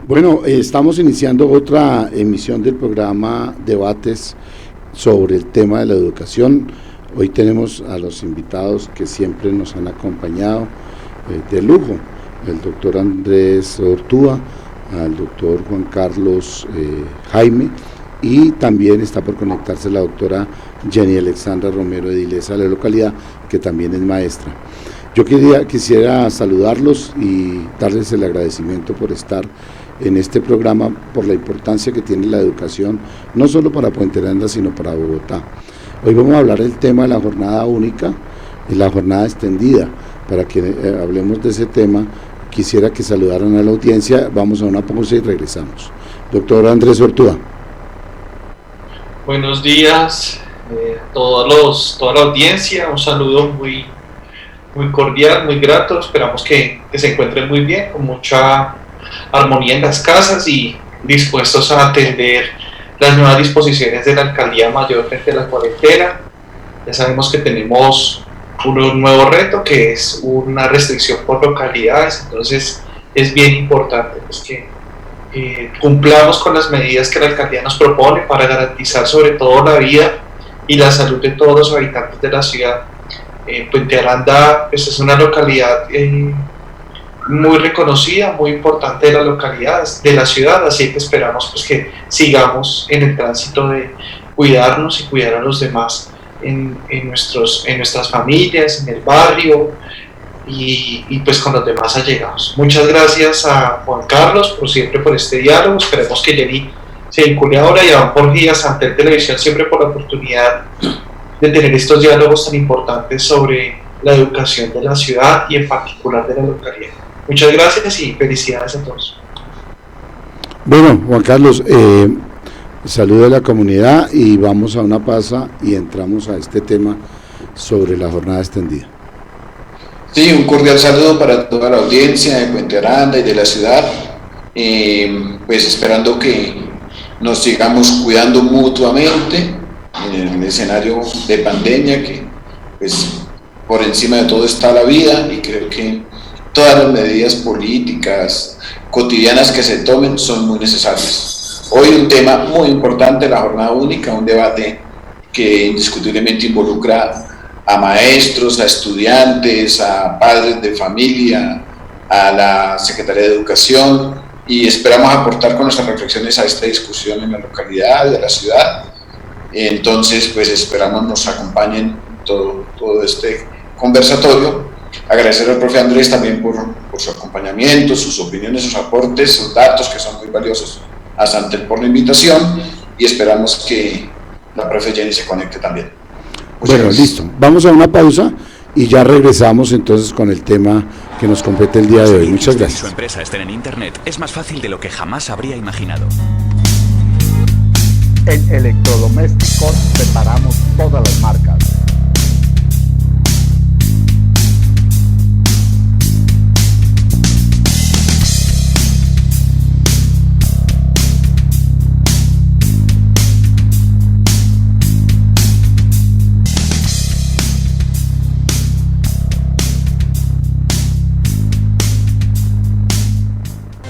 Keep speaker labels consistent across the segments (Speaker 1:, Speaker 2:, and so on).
Speaker 1: Bueno, estamos iniciando otra emisión del programa Debates sobre el tema de la educación. Hoy tenemos a los invitados que siempre nos han acompañado de lujo, el doctor Andrés Ortúa, al doctor Juan Carlos Jaime, y también está por conectarse la doctora Jenny Alexandra Romero Edilesa de la localidad, que también es maestra. Yo quisiera saludarlos y darles el agradecimiento por estar en este programa, por la importancia que tiene la educación, no solo para Puente Aranda, sino para Bogotá. Hoy vamos a hablar del tema de la jornada única y la jornada extendida. Para que hablemos de ese tema, quisiera que saludaran a la audiencia. Vamos a una pausa y regresamos. Doctor Andrés Ortúa.
Speaker 2: Buenos días a toda la audiencia, un saludo muy cordial, muy grato. Esperamos que se encuentren muy bien, con mucha armonía en las casas y dispuestos a atender las nuevas disposiciones de la Alcaldía Mayor frente a la cuarentena. Ya sabemos que tenemos un nuevo reto, que es una restricción por localidades, entonces es bien importante pues, que cumplamos con las medidas que la Alcaldía nos propone para garantizar sobre todo la vida y la salud de todos los habitantes de la ciudad. Puente Aranda pues, es una localidad muy reconocida, muy importante de la localidad, de la ciudad, así que esperamos pues, que sigamos en el tránsito de cuidarnos y cuidar a los demás en nuestras familias, en el barrio y pues con los demás allegados. Muchas gracias a Juan Carlos por este diálogo. Esperemos que Jenny se vincule ahora, y a Don Jorge y a Santel Televisión siempre por la oportunidad de tener estos diálogos tan importantes sobre la educación de la ciudad y en particular de la localidad. Muchas gracias y felicidades a todos.
Speaker 1: Bueno, Juan Carlos, saludo a la comunidad y vamos a una pausa y entramos a este tema sobre la jornada extendida.
Speaker 3: Sí, un cordial saludo para toda la audiencia de Puente Aranda y de la ciudad, pues esperando que nos sigamos cuidando mutuamente en el escenario de pandemia, que pues por encima de todo está la vida, y creo que todas las medidas políticas cotidianas que se tomen son muy necesarias. Hoy un tema muy importante, la jornada única, un debate que indiscutiblemente involucra a maestros, a estudiantes, a padres de familia, a la Secretaría de Educación, y esperamos aportar con nuestras reflexiones a esta discusión en la localidad, de la ciudad. Entonces, pues esperamos nos acompañen todo este conversatorio. Agradecer al profe Andrés también por su acompañamiento, sus opiniones, sus aportes, sus datos que son muy valiosos. A Santel por la invitación y esperamos que la profe Jenny se conecte también.
Speaker 1: Bueno, listo. Vamos a una pausa y ya regresamos entonces con el tema que nos compete el día de hoy. Muchas gracias.
Speaker 4: Si su empresa estén en Internet, es más fácil de lo que jamás habría imaginado.
Speaker 5: En Electrodomésticos preparamos todas las marcas.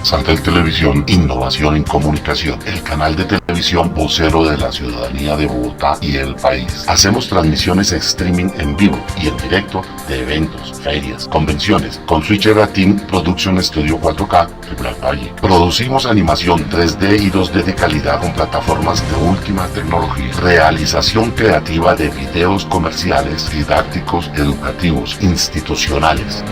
Speaker 6: Santel Televisión, innovación en comunicación, el canal de televisión vocero de la ciudadanía de Bogotá y el país. Hacemos transmisiones en streaming en vivo y en directo de eventos, ferias, convenciones, con Switcher Team Production Studio 4K de Black Valle. Producimos animación 3D y 2D de calidad con plataformas de última tecnología. Realización creativa de videos comerciales, didácticos, educativos, institucionales.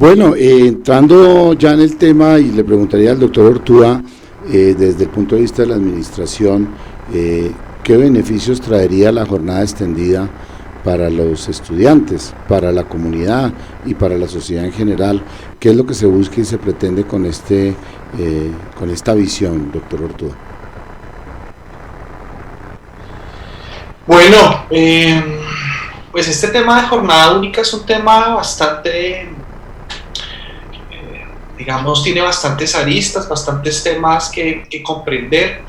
Speaker 1: Bueno, entrando ya en el tema, y le preguntaría al doctor Ortúa, desde el punto de vista de la administración, ¿qué beneficios traería la jornada extendida para los estudiantes, para la comunidad y para la sociedad en general? ¿Qué es lo que se busca y se pretende con esta visión, doctor Ortúa?
Speaker 2: Bueno, pues este tema de jornada única es un tema bastante, digamos, tiene bastantes aristas, bastantes temas que comprender.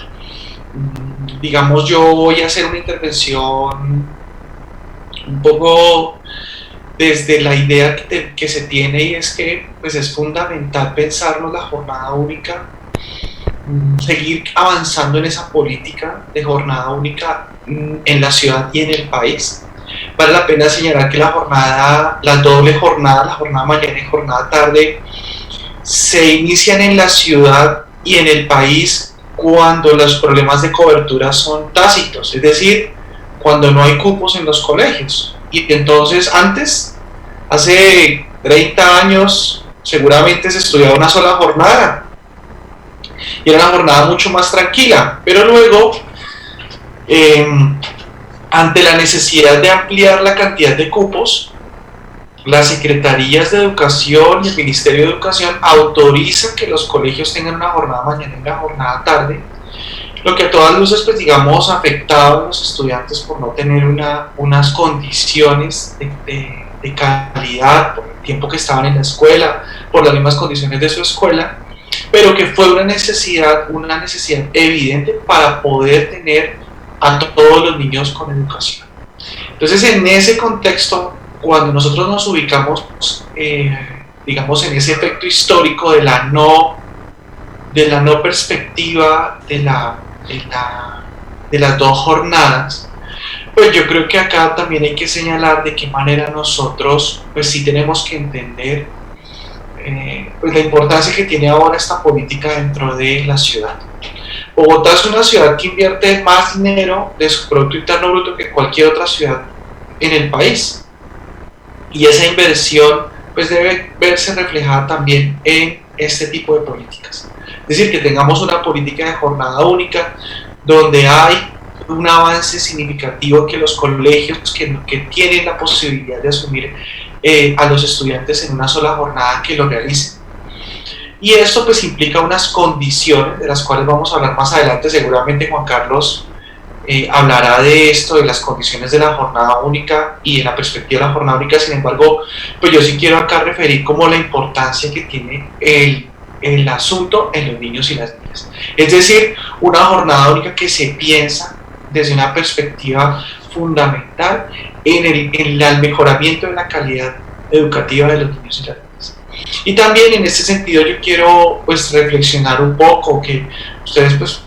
Speaker 2: Digamos, yo voy a hacer una intervención un poco desde la idea que se tiene, y es que pues es fundamental pensarnos la jornada única, seguir avanzando en esa política de jornada única en la ciudad y en el país. Vale la pena señalar que la doble jornada, la jornada mañana y jornada tarde, se inician en la ciudad y en el país cuando los problemas de cobertura son tácitos, es decir, cuando no hay cupos en los colegios. Y entonces antes, hace 30 años, seguramente se estudiaba una sola jornada, y era una jornada mucho más tranquila, pero luego, ante la necesidad de ampliar la cantidad de cupos, las secretarías de educación y el Ministerio de Educación autorizan que los colegios tengan una jornada mañana y una jornada tarde, lo que a todas luces, pues digamos, afectaba a los estudiantes por no tener unas condiciones de calidad, por el tiempo que estaban en la escuela, por las mismas condiciones de su escuela, pero que fue una necesidad evidente para poder tener a todos los niños con educación. Entonces, en ese contexto, cuando nosotros nos ubicamos, digamos, en ese efecto histórico de la no perspectiva de las dos jornadas, pues yo creo que acá también hay que señalar de qué manera nosotros, pues sí tenemos que entender pues la importancia que tiene ahora esta política dentro de la ciudad. Bogotá es una ciudad que invierte más dinero de su Producto Interno Bruto que cualquier otra ciudad en el país, y esa inversión pues debe verse reflejada también en este tipo de políticas. Es decir, que tengamos una política de jornada única donde hay un avance significativo, que los colegios que tienen la posibilidad de asumir a los estudiantes en una sola jornada, que lo realicen. Y esto pues implica unas condiciones de las cuales vamos a hablar más adelante. Seguramente Juan Carlos hablará de esto, de las condiciones de la jornada única y de la perspectiva de la jornada única. Sin embargo, pues yo sí quiero acá referir como la importancia que tiene el asunto en los niños y las niñas. Es decir, una jornada única que se piensa desde una perspectiva fundamental en el mejoramiento de la calidad educativa de los niños y las niñas. Y también en este sentido yo quiero pues reflexionar un poco, que ustedes pues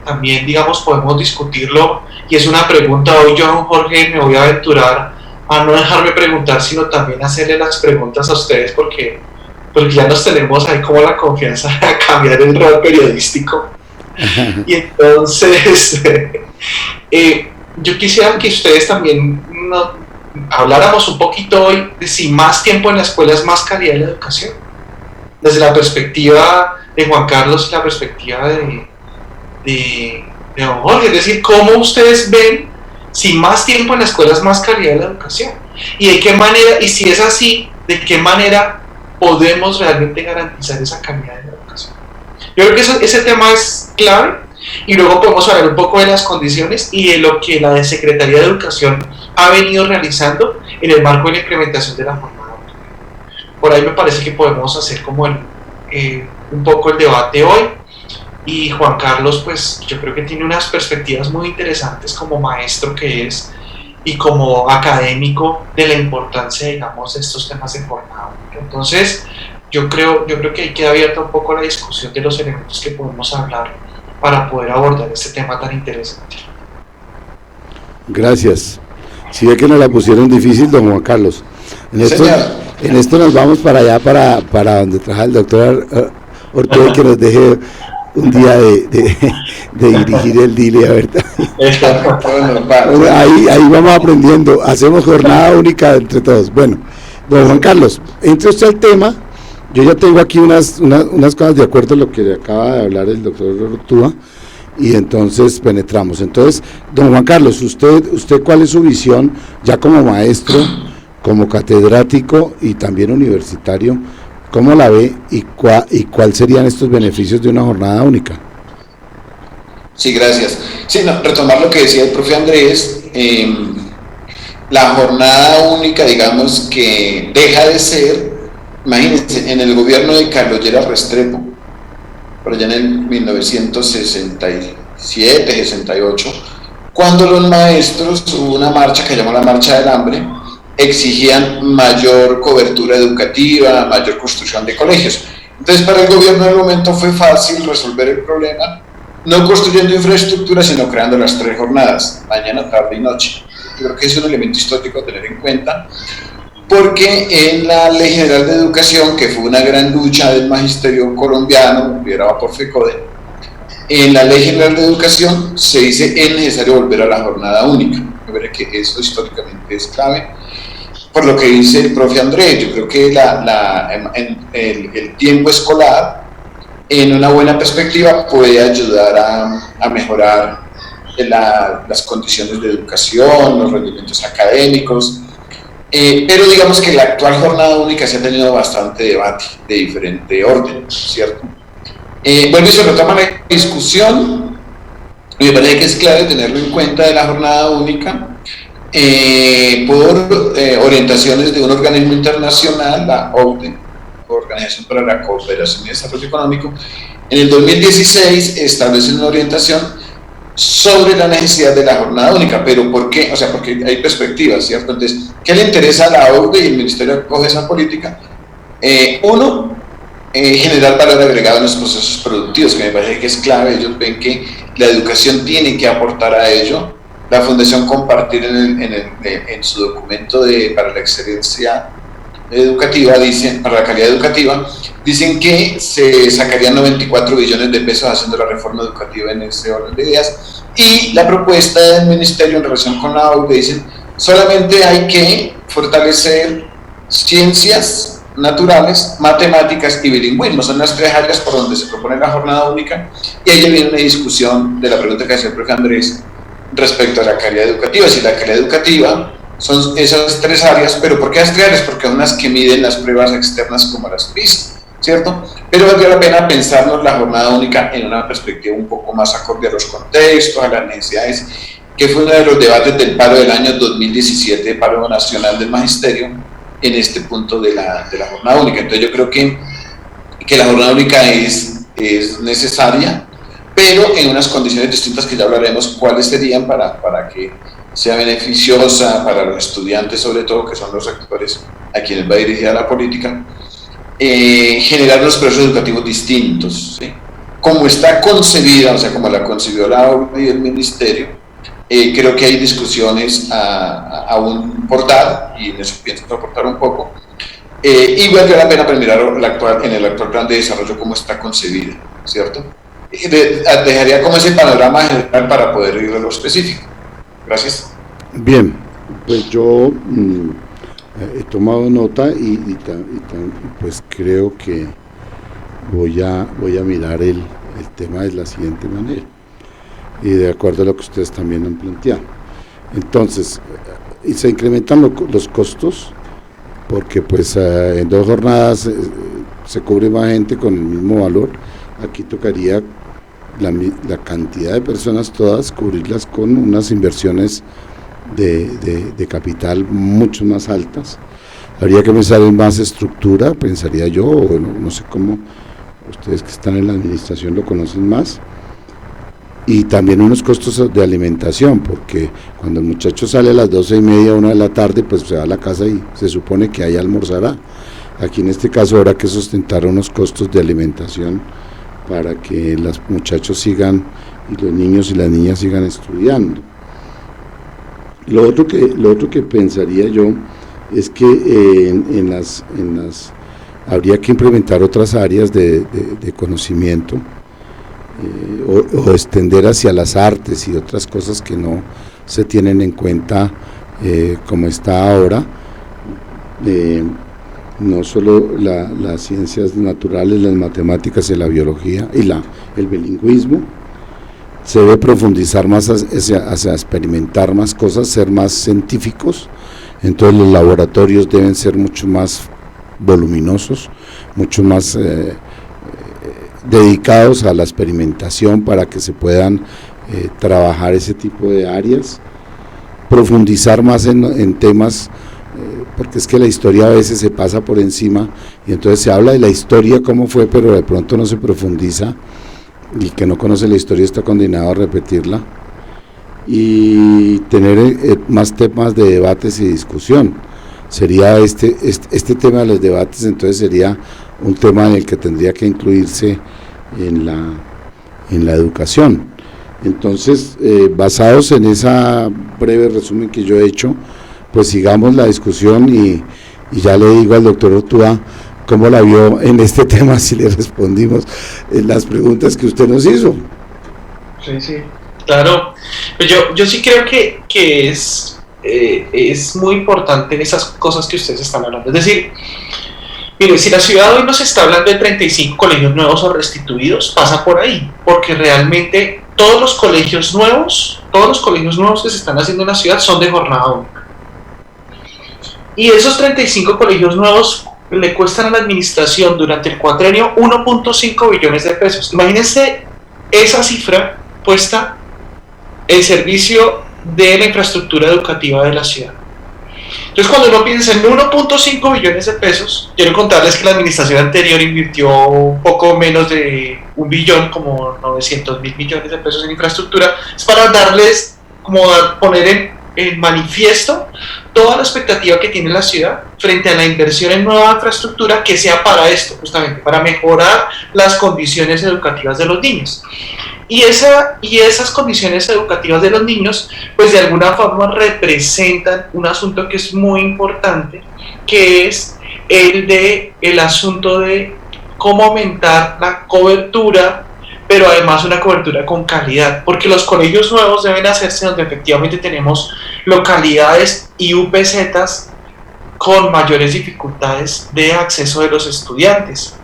Speaker 2: también digamos podemos discutirlo, y es una pregunta. Hoy yo, don Jorge, me voy a aventurar a no dejarme preguntar, sino también hacerle las preguntas a ustedes, porque ya nos tenemos ahí como la confianza a cambiar el rol periodístico. Y entonces yo quisiera que ustedes también habláramos un poquito hoy de si más tiempo en la escuela es más calidad de la educación, desde la perspectiva de Juan Carlos y la perspectiva de don Jorge. Es decir, cómo ustedes ven si más tiempo en la escuela es más calidad de la educación, y de qué manera, y si es así, de qué manera podemos realmente garantizar esa calidad de la educación. Yo creo que ese tema es clave, y luego podemos hablar un poco de las condiciones y de lo que la Secretaría de Educación ha venido realizando en el marco de la implementación de la jornada única. Por ahí me parece que podemos hacer como un poco el debate hoy, y Juan Carlos pues yo creo que tiene unas perspectivas muy interesantes como maestro que es, y como académico, de la importancia, digamos, de estos temas de jornada única. Entonces yo creo que ahí queda abierta un poco la discusión de los elementos que podemos hablar para poder abordar este tema tan interesante.
Speaker 1: Gracias. Si ve que nos la pusieron difícil, don Juan Carlos. En esto nos vamos para allá, para donde trabaja el doctor Ortúa, que nos deje un día de dirigir el DILE, ¿verdad? Bueno, ahí vamos aprendiendo. Hacemos jornada única entre todos. Bueno, don Juan Carlos, entre usted al tema Yo ya tengo aquí unas cosas de acuerdo a lo que acaba de hablar el doctor Ortúa, y entonces penetramos. Entonces, don Juan Carlos, usted ¿cuál es su visión ya como maestro, como catedrático y también universitario? ¿Cómo la ve y cuáles serían estos beneficios de una jornada única?
Speaker 3: Sí, gracias. Sí, no, retomar lo que decía el profe Andrés, la jornada única, digamos que deja de ser, imagínense, en el gobierno de Carlos Lleras Restrepo, por allá en el 1967, 68, cuando los maestros, hubo una marcha que llamó la Marcha del Hambre, exigían mayor cobertura educativa, mayor construcción de colegios. Entonces, para el gobierno del momento fue fácil resolver el problema, no construyendo infraestructura, sino creando las 3 jornadas, mañana, tarde y noche. Yo creo que es un elemento histórico a tener en cuenta, porque en la Ley General de Educación, que fue una gran lucha del magisterio colombiano, liderado por FECODE, en la Ley General de Educación se dice es necesario volver a la jornada única. Me parece que eso históricamente es clave. Por lo que dice el profe Andrés, yo creo que el tiempo escolar, en una buena perspectiva, puede ayudar a mejorar las condiciones de educación, los rendimientos académicos, pero digamos que la actual jornada única se ha tenido bastante debate de diferente orden, ¿cierto? Bueno, y se retoma la discusión, y me parece que es clave tenerlo en cuenta de la jornada única, por orientaciones de un organismo internacional, la OCDE, Organización para la Cooperación y Desarrollo Económico. En el 2016 establece una orientación sobre la necesidad de la jornada única, pero ¿por qué? O sea, porque hay perspectivas, ¿cierto? Entonces, ¿qué le interesa a la OCDE y el Ministerio acoge esa política? Uno, generar valor agregado en los procesos productivos, que me parece que es clave. Ellos ven que la educación tiene que aportar a ello. La Fundación Compartir en su documento para la excelencia educativa, para la calidad educativa, dicen que se sacarían 94 billones de pesos haciendo la reforma educativa en ese orden de ideas, y la propuesta del ministerio en relación con la OCDE dicen solamente hay que fortalecer ciencias naturales, matemáticas y bilingüismo. Son las 3 áreas por donde se propone la jornada única, y ahí viene una discusión de la pregunta que hacía el profe Andrés respecto a la calidad educativa. Si la calidad educativa son esas 3 áreas, pero ¿por qué las 3 áreas? Porque son las que miden las pruebas externas como las PISA, ¿cierto? Pero valdría la pena pensarnos la jornada única en una perspectiva un poco más acorde a los contextos, a las necesidades, que fue uno de los debates del paro del año 2017, paro nacional del magisterio, en este punto de la jornada única. Entonces yo creo que la jornada única es necesaria, pero en unas condiciones distintas que ya hablaremos cuáles serían para que sea beneficiosa para los estudiantes, sobre todo, que son los actores a quienes va dirigida la política, generar los procesos educativos distintos, ¿sí? Como está concebida, o sea, como la concibió la OCDE y el Ministerio, creo que hay discusiones aún por dar, y en eso pienso aportar un poco, y vale la pena mirar en el actual plan de desarrollo cómo está concebida, ¿cierto? Dejaría como ese panorama general para poder ir a lo específico. Gracias.
Speaker 1: Bien, pues yo he tomado nota y pues creo que voy a mirar el tema de la siguiente manera, y de acuerdo a lo que ustedes también han planteado. Entonces, se incrementan los costos, porque pues en 2 jornadas se cubre más gente con el mismo valor. Aquí tocaría la cantidad de personas todas, cubrirlas con unas inversiones de capital mucho más altas. Habría que pensar en más estructura, pensaría yo, o no sé cómo ustedes que están en la administración lo conocen más, y también unos costos de alimentación, porque cuando el muchacho sale a las 12:30, 1 de la tarde, pues se va a la casa y se supone que ahí almorzará. Aquí en este caso habrá que sustentar unos costos de alimentación para que los muchachos sigan, y los niños y las niñas sigan estudiando. Lo otro que pensaría yo es que habría que implementar otras áreas de conocimiento, o extender hacia las artes y otras cosas que no se tienen en cuenta como está ahora. no solo las ciencias naturales, las matemáticas y la biología y el bilingüismo. Se debe profundizar más hacia experimentar más cosas, ser más científicos. Entonces los laboratorios deben ser mucho más voluminosos, mucho más dedicados a la experimentación para que se puedan trabajar ese tipo de áreas, profundizar más en temas, porque es que la historia a veces se pasa por encima y entonces se habla de la historia cómo fue, pero de pronto no se profundiza, y el que no conoce la historia está condenado a repetirla, y tener más temas de debates y discusión. Sería este tema de los debates, entonces sería un tema en el que tendría que incluirse en la educación. Entonces, basados en esa breve resumen que yo he hecho, pues sigamos la discusión y ya le digo al doctor Ortúa cómo la vio en este tema, si le respondimos las preguntas que usted nos hizo.
Speaker 2: Sí, claro. Pues yo sí creo que es muy importante en esas cosas que ustedes están hablando. Es decir, mire, si la ciudad hoy nos está hablando de 35 colegios nuevos o restituidos, pasa por ahí, porque realmente todos los colegios nuevos que se están haciendo en la ciudad son de jornada única. Y esos 35 colegios nuevos le cuestan a la administración durante el cuatrenio 1.5 billones de pesos. Imagínense esa cifra puesta en servicio de la infraestructura educativa de la ciudad. Entonces, cuando uno piensa en 1.5 billones de pesos, quiero contarles que la administración anterior invirtió un poco menos de 1 billón, como 900.000 millones de pesos en infraestructura. Es para darles, como poner en manifiesto toda la expectativa que tiene la ciudad frente a la inversión en nueva infraestructura que sea para esto, justamente, para mejorar las condiciones educativas de los niños. Y esas condiciones educativas de los niños, pues de alguna forma representan un asunto que es muy importante, que es el asunto de cómo aumentar la cobertura, pero además una cobertura con calidad, porque los colegios nuevos deben hacerse donde efectivamente tenemos localidades y UPZs con mayores dificultades de acceso de los estudiantes.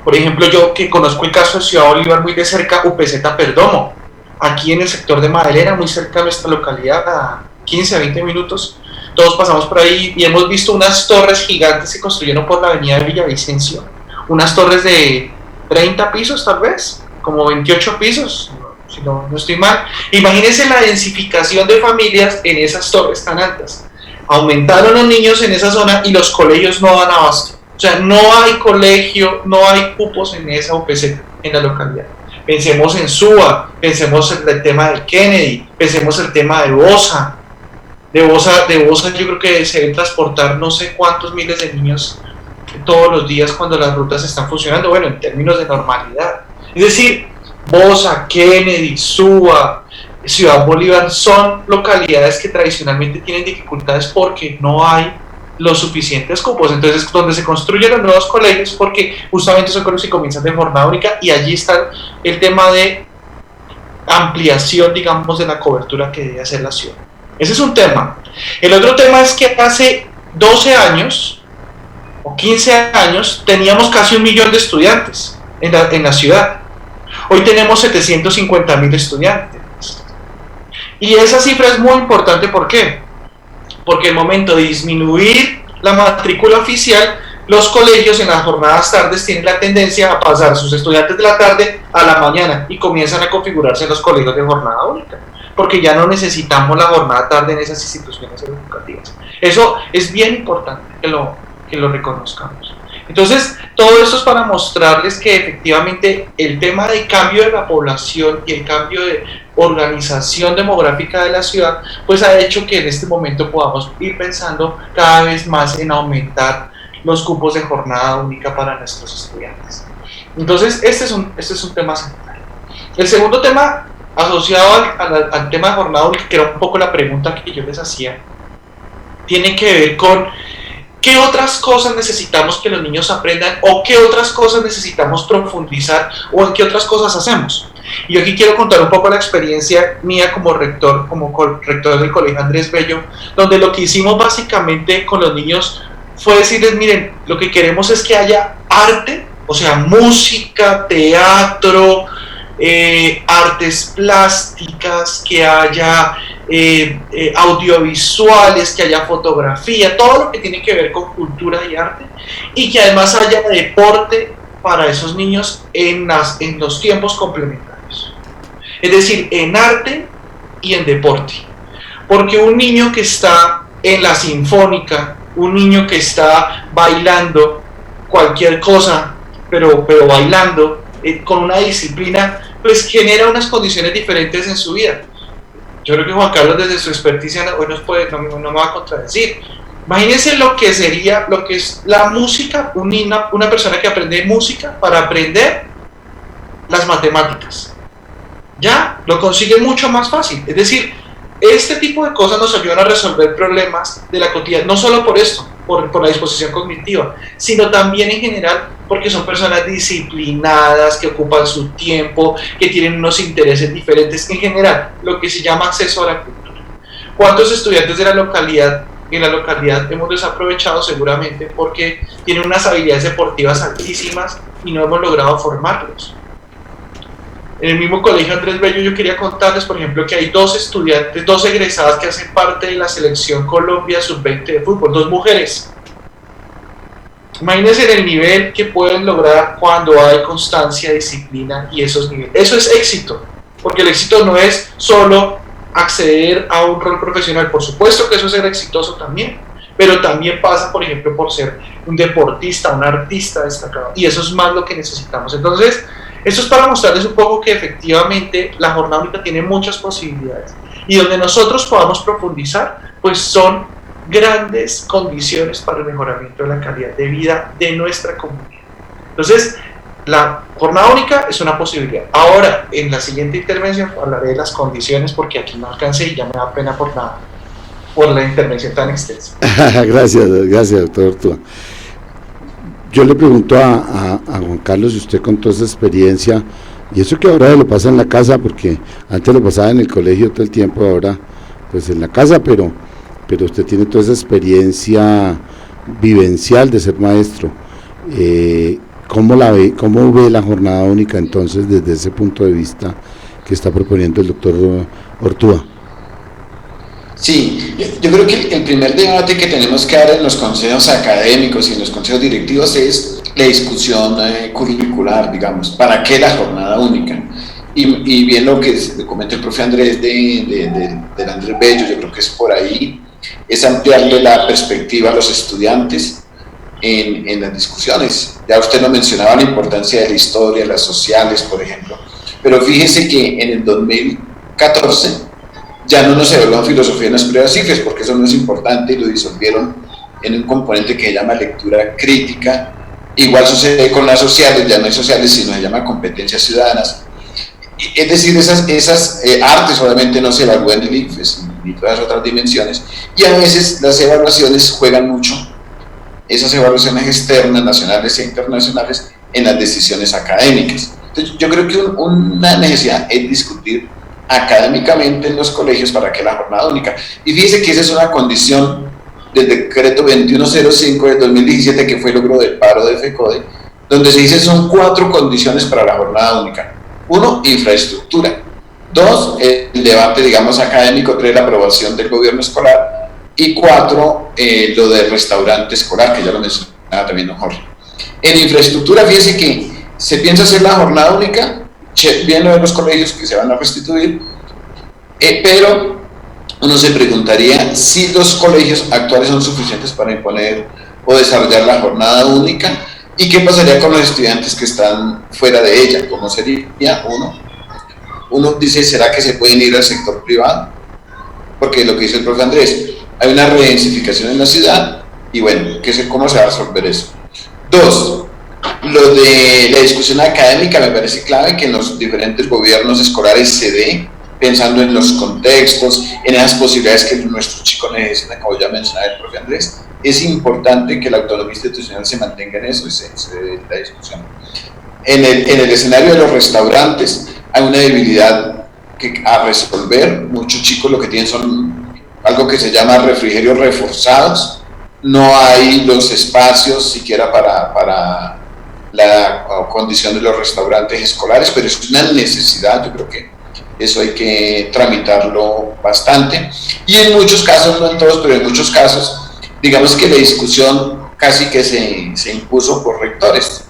Speaker 2: Por ejemplo, yo que conozco el caso de Ciudad Bolívar muy de cerca, UPZ Perdomo, aquí en el sector de Madelena, muy cerca de nuestra localidad, a 15 a 20 minutos, todos pasamos por ahí y hemos visto unas torres gigantes que construyeron por la avenida de Villavicencio, unas torres de 30 pisos tal vez, como 28 pisos, si no estoy mal. Imagínense la densificación de familias en esas torres tan altas. Aumentaron los niños en esa zona y los colegios no dan abasto. O sea, no hay colegio, no hay cupos en esa UPZ, en la localidad. Pensemos en Suba, pensemos en el tema del Kennedy, pensemos en el tema de Bosa. De Bosa yo creo que se deben transportar no sé cuántos miles de niños todos los días cuando las rutas están funcionando, bueno, en términos de normalidad. Es decir, Bosa, Kennedy, Suba, Ciudad Bolívar son localidades que tradicionalmente tienen dificultades porque no hay los suficientes cupos. Entonces, donde se construyen los nuevos colegios, porque justamente son colegios que comienzan de jornada única, y allí está el tema de ampliación, digamos, de la cobertura que debe hacer la ciudad. Ese es un tema. El otro tema es que hace 12 años o 15 años teníamos casi 1 millón de estudiantes en la ciudad. Hoy tenemos 750.000 estudiantes. Y esa cifra es muy importante, ¿por qué? Porque el momento de disminuir la matrícula oficial, los colegios en las jornadas tardes tienen la tendencia a pasar sus estudiantes de la tarde a la mañana y comienzan a configurarse los colegios de jornada única, porque ya no necesitamos la jornada tarde en esas instituciones educativas. Eso es bien importante que lo reconozcamos. Entonces, todo esto es para mostrarles que efectivamente el tema del cambio de la población y el cambio de organización demográfica de la ciudad, pues ha hecho que en este momento podamos ir pensando cada vez más en aumentar los cupos de jornada única para nuestros estudiantes. Entonces, este es un tema central. El segundo tema asociado al tema de jornada única, que era un poco la pregunta que yo les hacía, tiene que ver con qué otras cosas necesitamos que los niños aprendan, o qué otras cosas necesitamos profundizar, o en qué otras cosas hacemos. Y yo aquí quiero contar un poco la experiencia mía como rector del Colegio Andrés Bello, donde lo que hicimos básicamente con los niños fue decirles, miren, lo que queremos es que haya arte, o sea, música, teatro, artes plásticas, que haya audiovisuales, que haya fotografía, todo lo que tiene que ver con cultura y arte, y que además haya deporte para esos niños en los tiempos complementarios. Es decir, en arte y en deporte. Porque un niño que está en la sinfónica, un niño que está bailando cualquier cosa, pero bailando con una disciplina, pues genera unas condiciones diferentes en su vida. Yo creo que Juan Carlos, desde su experticia, hoy no me va a contradecir. Imagínense lo que sería, lo que es la música, una persona que aprende música para aprender las matemáticas. Ya lo consigue mucho más fácil. Es decir, este tipo de cosas nos ayudan a resolver problemas de la cotidiana, no solo por esto, por la disposición cognitiva, sino también en general porque son personas disciplinadas, que ocupan su tiempo, que tienen unos intereses diferentes, en general, lo que se llama acceso a la cultura. ¿Cuántos estudiantes de la localidad, en la localidad hemos desaprovechado? Seguramente porque tienen unas habilidades deportivas altísimas y no hemos logrado formarlos. En el mismo colegio Andrés Bello yo quería contarles, por ejemplo, que hay 2 estudiantes, 2 egresadas que hacen parte de la selección Colombia Sub-20 de fútbol, 2 mujeres. Imagínense el nivel que pueden lograr cuando hay constancia, disciplina y esos niveles. Eso es éxito, porque el éxito no es solo acceder a un rol profesional, por supuesto que eso es ser exitoso también, pero también pasa, por ejemplo, por ser un deportista, un artista destacado, y eso es más lo que necesitamos. Entonces, esto es para mostrarles un poco que efectivamente la jornada única tiene muchas posibilidades, y donde nosotros podamos profundizar, pues son grandes condiciones para el mejoramiento de la calidad de vida de nuestra comunidad. Entonces, la jornada única es una posibilidad. Ahora, en la siguiente intervención hablaré de las condiciones, porque aquí no alcancé y ya me da pena por la intervención tan extensa.
Speaker 1: Gracias, doctor Ortúa. Yo le pregunto a Juan Carlos, si usted con toda esa experiencia, y eso que ahora lo pasa en la casa, porque antes lo pasaba en el colegio todo el tiempo, ahora pues en la casa, pero usted tiene toda esa experiencia vivencial de ser maestro. ¿Cómo ve la jornada única entonces desde ese punto de vista que está proponiendo el doctor Ortúa?
Speaker 3: Sí, yo creo que el primer debate que tenemos que dar en los consejos académicos y en los consejos directivos es la discusión curricular, digamos, ¿para qué la jornada única? Y bien lo que comenta el profe Andrés del Andrés Bello, yo creo que es por ahí, es ampliarle la perspectiva a los estudiantes en las discusiones. Ya usted nos mencionaba la importancia de la historia, las sociales, por ejemplo, pero fíjese que en el 2014 ya no nos evaluaron filosofía en las pruebas CIFES, porque eso no es importante, y lo disolvieron en un componente que se llama lectura crítica. Igual sucede con las sociales, ya no hay sociales, sino se llama competencias ciudadanas. Es decir, esas artes obviamente no se evalúan en el ICFES ni todas las otras dimensiones, y a veces las evaluaciones juegan mucho, esas evaluaciones externas, nacionales e internacionales, en las decisiones académicas. Entonces, yo creo que una necesidad es discutir académicamente en los colegios para que la jornada única, y fíjese que esa es una condición del decreto 2105 del 2017, que fue logro del paro de FECODE, donde se dice son 4 condiciones para la jornada única. 1, infraestructura. 2, el debate, digamos, académico. 3, la aprobación del gobierno escolar. Y 4, lo del restaurante escolar, que ya lo mencionaba también don Jorge. En infraestructura, fíjese que se piensa hacer la jornada única, bien lo de los colegios que se van a restituir, pero uno se preguntaría si los colegios actuales son suficientes para imponer o desarrollar la jornada única, y qué pasaría con los estudiantes que están fuera de ella. ¿Cómo sería? Uno dice, ¿será que se pueden ir al sector privado? Porque lo que dice el profe Andrés, hay una redensificación en la ciudad, y bueno, ¿cómo se va a resolver eso? 2, lo de la discusión académica me parece clave que en los diferentes gobiernos escolares se dé, pensando en los contextos, en esas posibilidades que nuestros chicos necesitan, como ya mencionaba el profe Andrés. Es importante que la autonomía institucional se mantenga en eso, y se dé la discusión. En el escenario de los restaurantes hay una debilidad a resolver. Muchos chicos lo que tienen son algo que se llama refrigerios reforzados, no hay los espacios siquiera para la condición de los restaurantes escolares, pero es una necesidad. Yo creo que eso hay que tramitarlo bastante, y en muchos casos, no en todos, pero en muchos casos, digamos que la discusión casi que se impuso por rectores.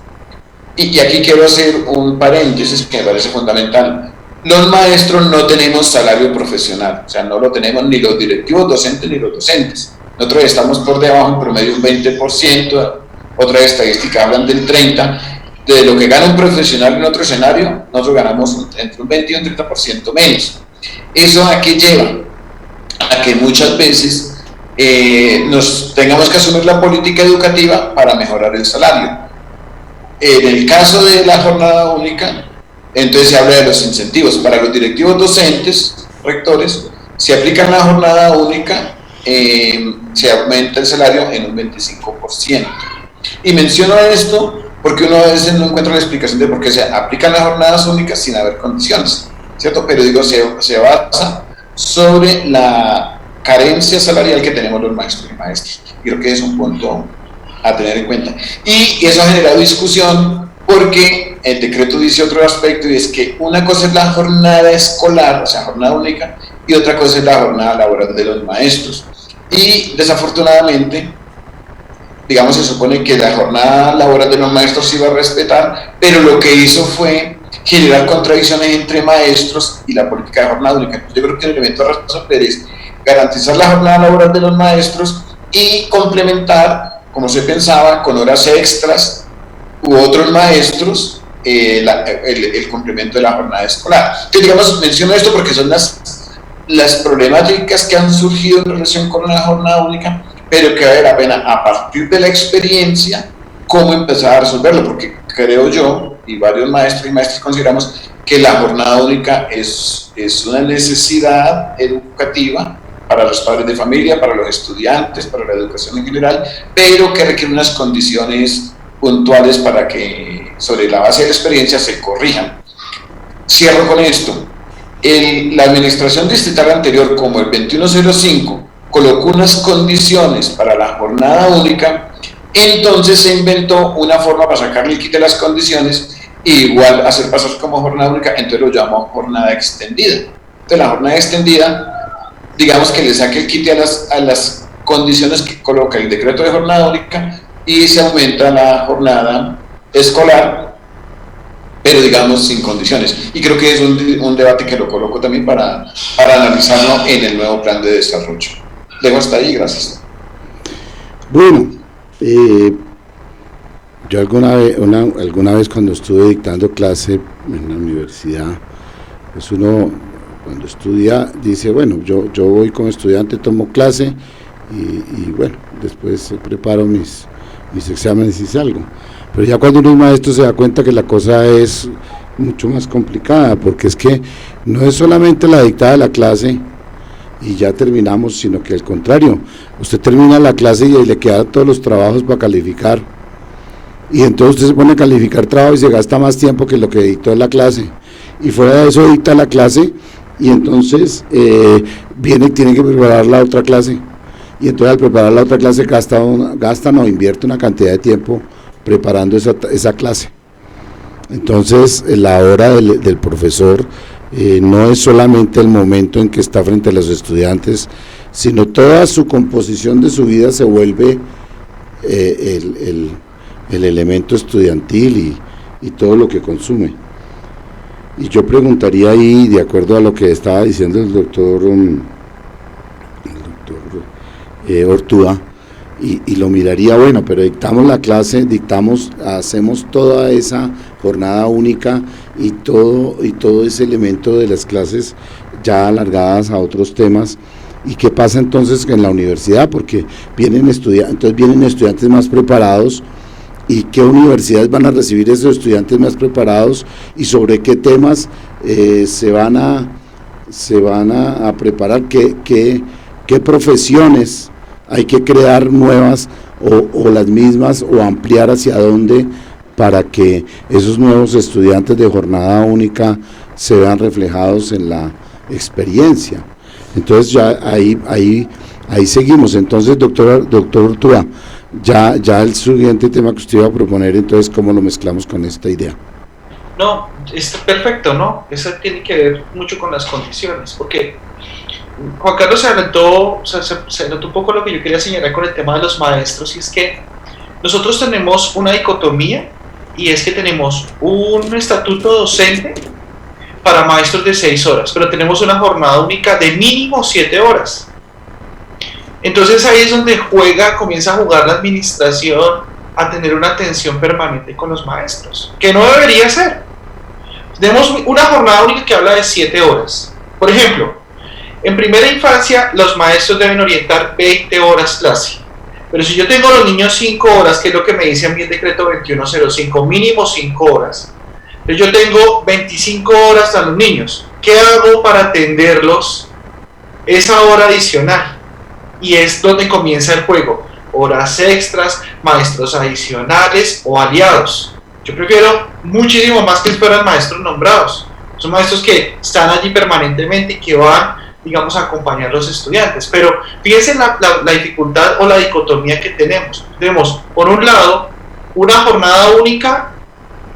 Speaker 3: Y aquí quiero hacer un paréntesis que me parece fundamental. Los maestros no tenemos salario profesional, o sea, no lo tenemos ni los directivos docentes ni los docentes. Nosotros estamos por debajo, en promedio un 20%, otras estadísticas hablan del 30%, de lo que gana un profesional en otro escenario, nosotros ganamos entre un 20 y un 30% menos. ¿Eso a qué lleva? A que muchas veces nos tengamos que asumir la política educativa para mejorar el salario. En el caso de la jornada única, entonces se habla de los incentivos. Para los directivos docentes, rectores, si aplican la jornada única, se aumenta el salario en un 25%. Y menciono esto porque uno a veces no encuentra la explicación de por qué se aplican las jornadas únicas sin haber condiciones, ¿cierto? Pero digo, se basa sobre la carencia salarial que tenemos los maestros y maestras. Creo que es un punto a tener en cuenta. Y eso ha generado discusión porque el decreto dice otro aspecto, y es que una cosa es la jornada escolar, o sea, jornada única, y otra cosa es la jornada laboral de los maestros. Y desafortunadamente, digamos, se supone que la jornada laboral de los maestros se iba a respetar, pero lo que hizo fue generar contradicciones entre maestros y la política de jornada única. Yo creo que el elemento de resolver es garantizar la jornada laboral de los maestros y complementar, como se pensaba, con horas extras u otros maestros el complemento de la jornada escolar. Entonces, digamos, menciono esto porque son las problemáticas que han surgido en relación con la jornada única, pero que vale la pena, a partir de la experiencia, cómo empezar a resolverlo, porque creo yo, y varios maestros y maestras consideramos que la jornada única es una necesidad educativa para los padres de familia, para los estudiantes, para la educación en general, pero que requiere unas condiciones puntuales para que, sobre la base de la experiencia, se corrijan. Cierro con esto. La administración distrital anterior, como el 2105, colocó unas condiciones para la jornada única, entonces se inventó una forma para sacarle el quite a las condiciones e igual hacer pasar como jornada única, entonces lo llamó jornada extendida. Entonces la jornada extendida, digamos que le saque el quite a las condiciones que coloca el decreto de jornada única y se aumenta la jornada escolar, pero digamos sin condiciones. Y creo que es un debate que lo coloco también para analizarlo en el nuevo plan de desarrollo. Dejo hasta ahí, gracias.
Speaker 1: Bueno, yo alguna vez cuando estuve dictando clase en la universidad, pues uno cuando estudia dice, bueno, yo voy como estudiante, tomo clase y bueno, después preparo mis exámenes y salgo. Pero ya cuando uno es maestro se da cuenta que la cosa es mucho más complicada, porque es que no es solamente la dictada de la clase y ya terminamos, sino que al contrario, usted termina la clase y le quedan todos los trabajos para calificar, y entonces usted se pone a calificar trabajo y se gasta más tiempo que lo que dictó en la clase, y fuera de eso dicta la clase, y entonces tiene que preparar la otra clase, y entonces al preparar la otra clase invierte una cantidad de tiempo preparando esa clase. Entonces la hora del profesor no es solamente el momento en que está frente a los estudiantes, sino toda su composición de su vida se vuelve el elemento estudiantil y todo lo que consume. Y yo preguntaría ahí, de acuerdo a lo que estaba diciendo el doctor Ortúa, y lo miraría, bueno, pero dictamos la clase, hacemos toda esa jornada única y todo ese elemento de las clases ya alargadas a otros temas. ¿Y qué pasa entonces en la universidad? Porque vienen estudiantes más preparados. ¿Y qué universidades van a recibir esos estudiantes más preparados? ¿Y sobre qué temas se van a preparar? ¿Qué profesiones hay que crear nuevas o las mismas, o ampliar hacia dónde, para que esos nuevos estudiantes de jornada única se vean reflejados en la experiencia? Entonces ya ahí ahí seguimos. Entonces, doctor Urtúa, ya el siguiente tema que usted iba a proponer, entonces, ¿cómo lo mezclamos con esta idea?
Speaker 2: No, está perfecto, ¿no? Eso tiene que ver mucho con las condiciones, porque Juan Carlos se adelantó un poco lo que yo quería señalar con el tema de los maestros, y es que nosotros tenemos una dicotomía, y es que tenemos un estatuto docente para maestros de 6 horas, pero tenemos una jornada única de mínimo 7 horas. Entonces ahí es donde comienza a jugar la administración a tener una atención permanente con los maestros, que no debería ser. Tenemos una jornada única que habla de 7 horas. Por ejemplo, en primera infancia los maestros deben orientar 20 horas clase. Pero si yo tengo a los niños 5 horas, que es lo que me dice a mí el decreto 2105, mínimo 5 horas. Entonces yo tengo 25 horas a los niños. ¿Qué hago para atenderlos esa hora adicional? Y es donde comienza el juego. Horas extras, maestros adicionales o aliados. Yo prefiero muchísimo más que fueran maestros nombrados. Son maestros que están allí permanentemente y que van, digamos, a acompañar a los estudiantes. Pero fíjense la dificultad o la dicotomía que tenemos. Tenemos, por un lado, una jornada única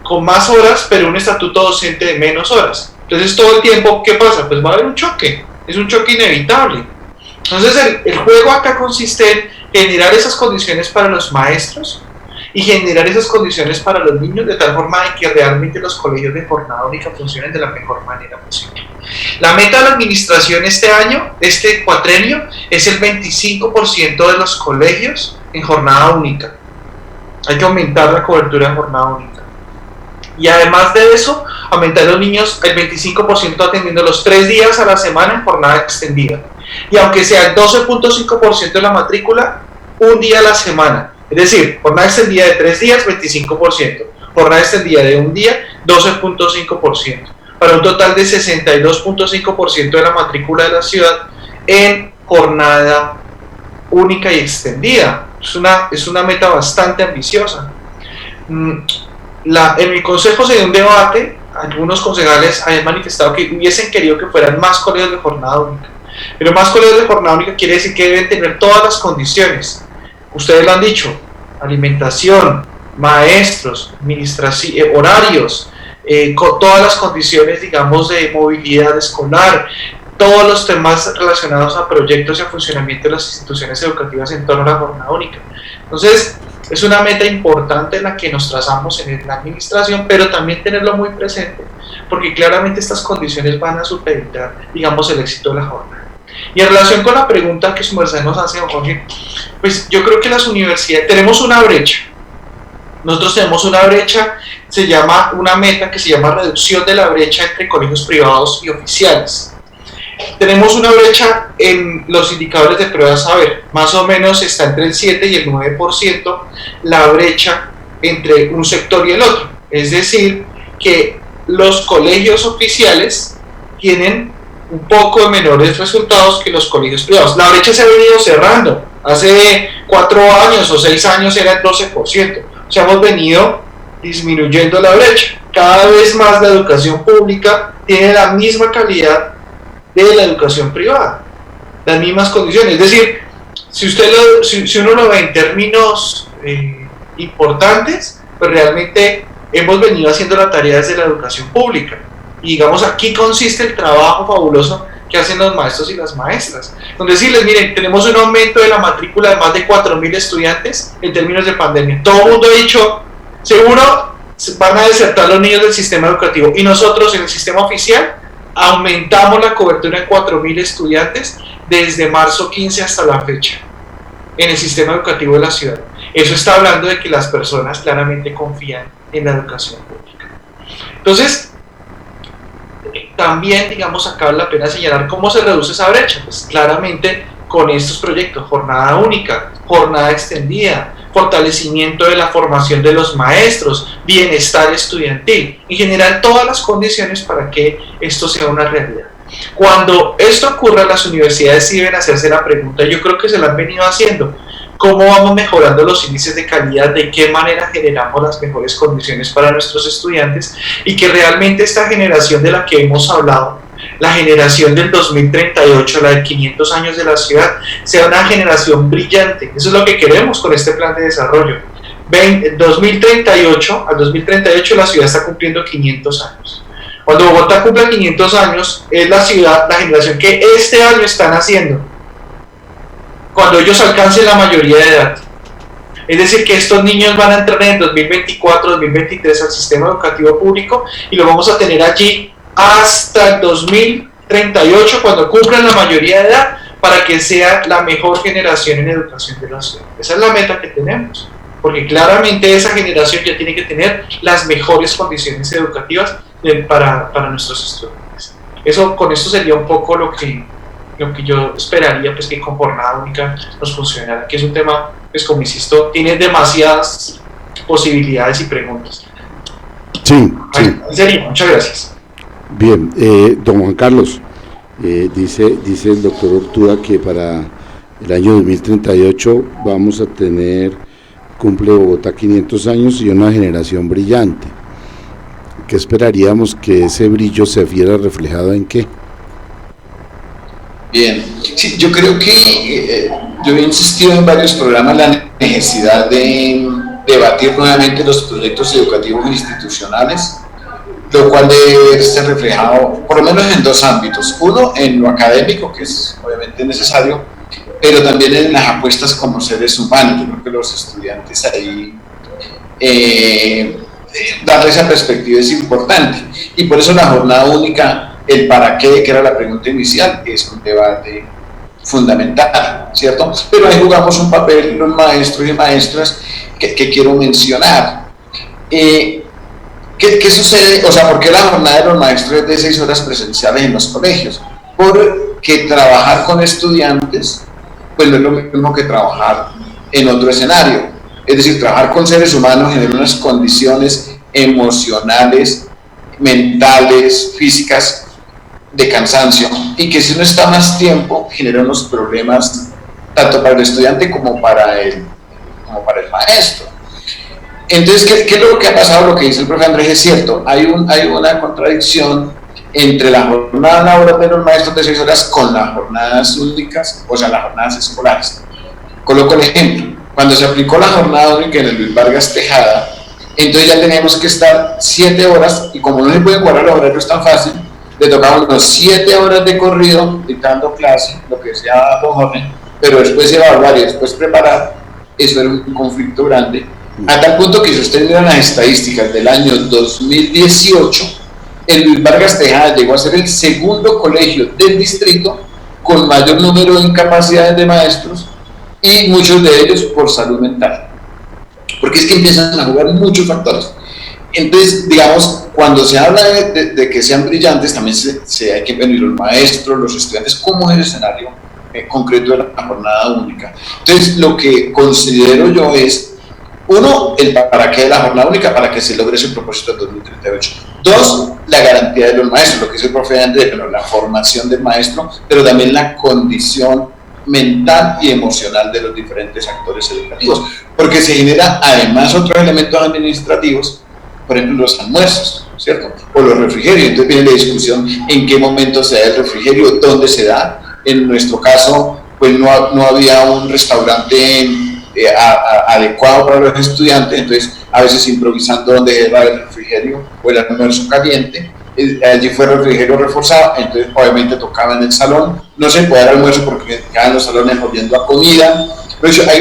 Speaker 2: con más horas, pero un estatuto docente de menos horas. Entonces, todo el tiempo, ¿qué pasa? Pues va a haber un choque. Es un choque inevitable. Entonces, el juego acá consiste en generar esas condiciones para los maestros y generar esas condiciones para los niños, de tal forma de que realmente los colegios de jornada única funcionen de la mejor manera posible. La meta de la administración este cuatrenio, es el 25% de los colegios en jornada única. Hay que aumentar la cobertura en jornada única. Y además de eso, aumentar los niños el 25% atendiendo los 3 días a la semana en jornada extendida. Y aunque sea el 12.5% de la matrícula, un día a la semana. Es decir, jornada extendida de 3 días, 25%. Jornada extendida de un día, 12.5%. Para un total de 62.5% de la matrícula de la ciudad en jornada única y extendida. Es una meta bastante ambiciosa. En mi consejo se dio un debate. Algunos concejales habían manifestado que hubiesen querido que fueran más colegios de jornada única. Pero más colegios de jornada única quiere decir que deben tener todas las condiciones. Ustedes lo han dicho: alimentación, maestros, horarios, todas las condiciones, digamos, de movilidad escolar, todos los temas relacionados a proyectos y a funcionamiento de las instituciones educativas en torno a la jornada única. Entonces, es una meta importante la que nos trazamos en la administración, pero también tenerlo muy presente, porque claramente estas condiciones van a supeditar, digamos, el éxito de la jornada. Y en relación con la pregunta que su merced nos hace, don Jorge, pues yo creo que las universidades tenemos una brecha. Nosotros tenemos una brecha, una meta que se llama reducción de la brecha entre colegios privados y oficiales. Tenemos una brecha en los indicadores de prueba de saber, más o menos está entre el 7 y el 9% la brecha entre un sector y el otro. Es decir, que los colegios oficiales tienen un poco de menores resultados que los colegios privados. La brecha se ha venido cerrando. Hace 4 años o 6 años era el 12%. O sea, hemos venido disminuyendo la brecha. Cada vez más la educación pública tiene la misma calidad de la educación privada, las mismas condiciones. Es decir, si uno lo ve en términos importantes, pues realmente hemos venido haciendo la tarea desde la educación pública. Y digamos, aquí consiste el trabajo fabuloso que hacen los maestros y las maestras. Donde decirles, miren, tenemos un aumento de la matrícula de más de 4.000 estudiantes en términos de pandemia. Todo el mundo ha dicho, seguro van a desertar los niños del sistema educativo. Y nosotros en el sistema oficial aumentamos la cobertura en 4.000 estudiantes desde marzo 15 hasta la fecha en el sistema educativo de la ciudad. Eso está hablando de que las personas claramente confían en la educación pública. Entonces, también, digamos, acá vale la pena señalar cómo se reduce esa brecha. Pues claramente con estos proyectos: jornada única, jornada extendida, fortalecimiento de la formación de los maestros, bienestar estudiantil, y generar todas las condiciones para que esto sea una realidad. Cuando esto ocurra, las universidades sí deben hacerse la pregunta, yo creo que se la han venido haciendo: ¿cómo vamos mejorando los índices de calidad? ¿De qué manera generamos las mejores condiciones para nuestros estudiantes? Y que realmente esta generación de la que hemos hablado la generación del 2038, la de 500 años de la ciudad, sea una generación brillante. Eso es lo que queremos con este plan de desarrollo. 2038, al 2038 la ciudad está cumpliendo 500 años. Cuando Bogotá cumpla 500 años, es la ciudad, la generación que este año están haciendo, cuando ellos alcancen la mayoría de edad. Es decir, que estos niños van a entrar en el 2024, 2023 al sistema educativo público y lo vamos a tener allí hasta el 2038, cuando cumplan la mayoría de edad, para que sea la mejor generación en educación de la ciudad. Esa es la meta que tenemos, porque claramente esa generación ya tiene que tener las mejores condiciones educativas para nuestros estudiantes. Con esto sería un poco lo que yo esperaría, pues, que con jornada única nos funcionara, que es un tema, pues, como insisto, tiene demasiadas posibilidades y preguntas.
Speaker 1: Sí,
Speaker 2: sí. Sería, muchas gracias.
Speaker 1: Bien, don Juan Carlos, dice el doctor Ortúa que para el año 2038 vamos a cumple Bogotá 500 años y una generación brillante. ¿Qué esperaríamos que ese brillo se viera reflejado en qué?
Speaker 3: Bien, sí, yo creo que yo he insistido en varios programas la necesidad de debatir nuevamente los proyectos educativos institucionales, lo cual debe verse reflejado por lo menos en dos ámbitos. Uno, en lo académico, que es obviamente necesario, pero también en las apuestas como seres humanos. Yo creo que los estudiantes ahí, darle esa perspectiva es importante, y por eso la jornada única, el para qué, que era la pregunta inicial, es un debate fundamental, ¿cierto? Pero ahí jugamos un papel los maestros y maestras que quiero mencionar. ¿Qué sucede? O sea, ¿por qué la jornada de los maestros es de 6 horas presenciales en los colegios? Porque trabajar con estudiantes, pues no es lo mismo que trabajar en otro escenario. Es decir, trabajar con seres humanos en unas condiciones emocionales, mentales, físicas, de cansancio, y que si uno está más tiempo genera unos problemas tanto para el estudiante como para el maestro. Entonces, ¿qué es lo que ha pasado? Lo que dice el profe Andrés es cierto, hay una contradicción entre la jornada laboral de los maestros de 6 horas con las jornadas únicas, o sea, las jornadas escolares. Coloco el ejemplo: cuando se aplicó la jornada única en el Luis Vargas Tejada, entonces ya teníamos que estar 7 horas, y como no se puede cuadrar los horarios tan fácil, le tocaban unos 7 horas de corrido dictando clase, lo que decía don Jorge, pero después evaluar y después preparar. Eso era un conflicto grande, a tal punto que si ustedes miran las estadísticas del año 2018, el Luis Vargas Tejada llegó a ser el segundo colegio del distrito con mayor número de incapacidades de maestros, y muchos de ellos por salud mental, porque es que empiezan a jugar muchos factores. Entonces, digamos, cuando se habla de que sean brillantes, también hay que venir los maestros, los estudiantes, como es el escenario concreto de la jornada única. Entonces, lo que considero yo es, uno, el para qué de la jornada única, para que se logre ese propósito del 2038. Dos, la garantía de los maestros, lo que dice el profe Andrés, pero la formación del maestro, pero también la condición mental y emocional de los diferentes actores educativos, porque se genera además otros elementos administrativos, por ejemplo los almuerzos, ¿cierto? O los refrigerios. Entonces viene la discusión en qué momento se da el refrigerio, dónde se da. En nuestro caso, pues no había un restaurante adecuado para los estudiantes, entonces a veces improvisando dónde era el refrigerio o el almuerzo caliente. Allí fue refrigerio reforzado, entonces obviamente tocaba en el salón, no se puede dar almuerzo porque quedaban los salones oliendo a comida. Pero hay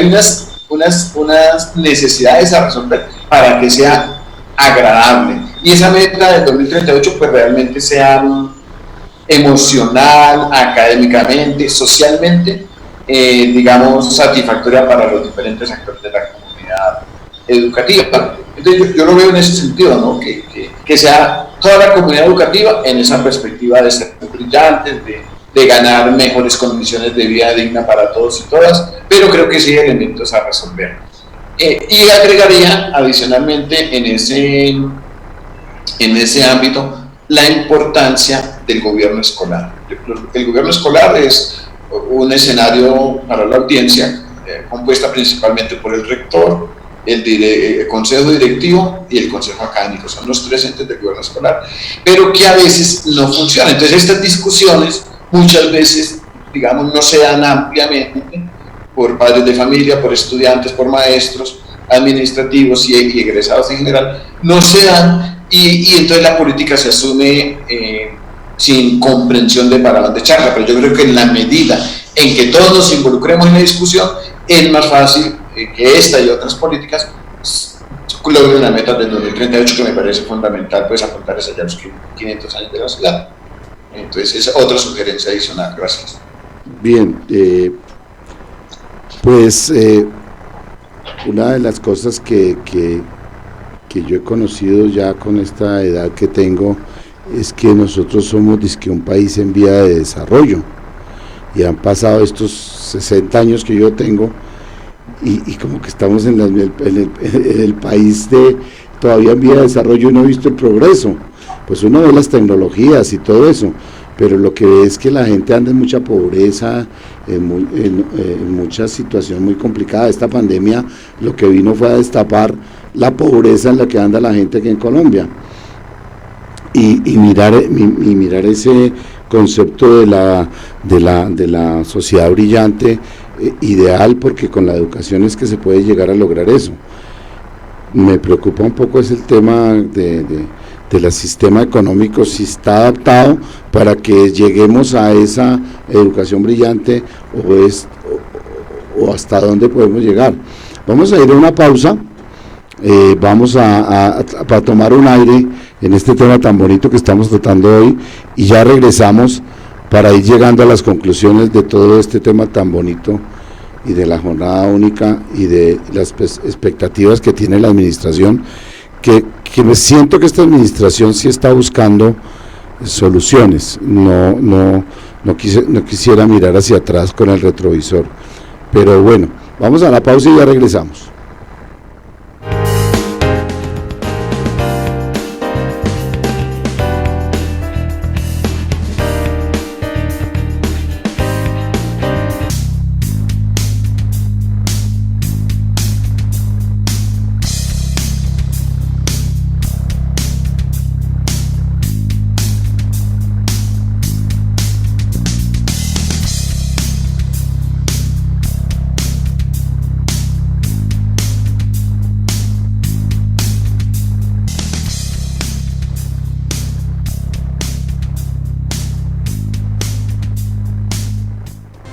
Speaker 3: unas necesidades a resolver para que sea agradable, y esa meta del 2038 pues realmente sea emocional, académicamente, socialmente, digamos, satisfactoria para los diferentes actores de la comunidad educativa. Entonces yo lo veo en ese sentido, ¿no? Que sea toda la comunidad educativa en esa perspectiva de ser brillantes, de ganar mejores condiciones de vida digna para todos y todas, pero creo que sí hay elementos a resolver. Y agregaría adicionalmente en ese ámbito la importancia del gobierno escolar. El gobierno escolar es un escenario para la audiencia compuesta principalmente por el rector, el consejo directivo y el consejo académico, son los 3 entes del gobierno escolar, pero que a veces no funcionan. Entonces estas discusiones muchas veces, digamos, no se dan ampliamente por padres de familia, por estudiantes, por maestros administrativos y egresados en general, no se dan, y entonces la política se asume sin comprensión de para dónde echarla. Pero yo creo que en la medida en que todos nos involucremos en la discusión, es más fácil que esta y otras políticas logren una meta del 2038, que me parece fundamental, pues apuntar hacia allá los 500 años de la ciudad. Entonces es otra sugerencia adicional. Gracias.
Speaker 1: Bien, una de las cosas que yo he conocido ya con esta edad que tengo es que nosotros somos dizque un país en vía de desarrollo, y han pasado estos 60 años que yo tengo y como que estamos en el país todavía en vía de desarrollo y no he visto el progreso. Pues uno ve las tecnologías y todo eso, pero lo que ve es que la gente anda en mucha pobreza, en mucha situación muy complicada. Esta pandemia lo que vino fue a destapar la pobreza en la que anda la gente aquí en Colombia, y mirar ese concepto de la sociedad brillante, ideal, porque con la educación es que se puede llegar a lograr eso. Me preocupa un poco es el tema del sistema económico, si está adaptado para que lleguemos a esa educación brillante, o hasta dónde podemos llegar. Vamos a ir a una pausa, vamos a tomar un aire en este tema tan bonito que estamos tratando hoy, y ya regresamos para ir llegando a las conclusiones de todo este tema tan bonito y de la jornada única y de las expectativas que tiene la administración, que me siento que esta administración sí está buscando soluciones, no quisiera mirar hacia atrás con el retrovisor. Pero bueno, vamos a la pausa y ya regresamos.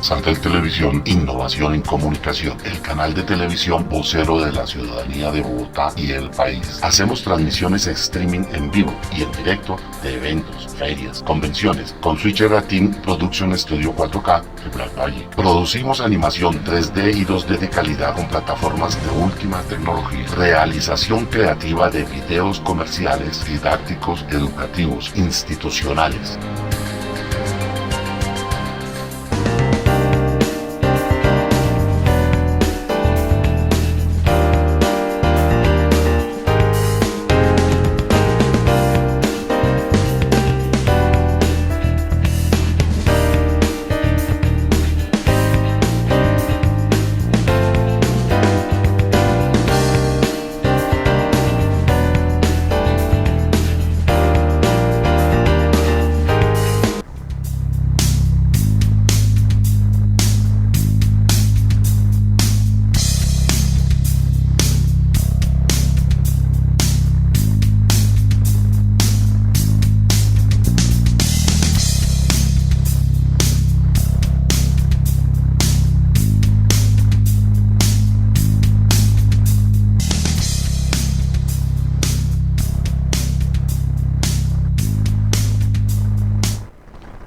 Speaker 6: Santel Televisión, innovación en comunicación, el canal de televisión vocero de la ciudadanía de Bogotá y el país. Hacemos transmisiones streaming en vivo y en directo de eventos, ferias, convenciones, con Switcher Team Production Studio 4K de Black Valle. Producimos animación 3D y 2D de calidad con plataformas de última tecnología. Realización creativa de videos comerciales, didácticos, educativos, institucionales.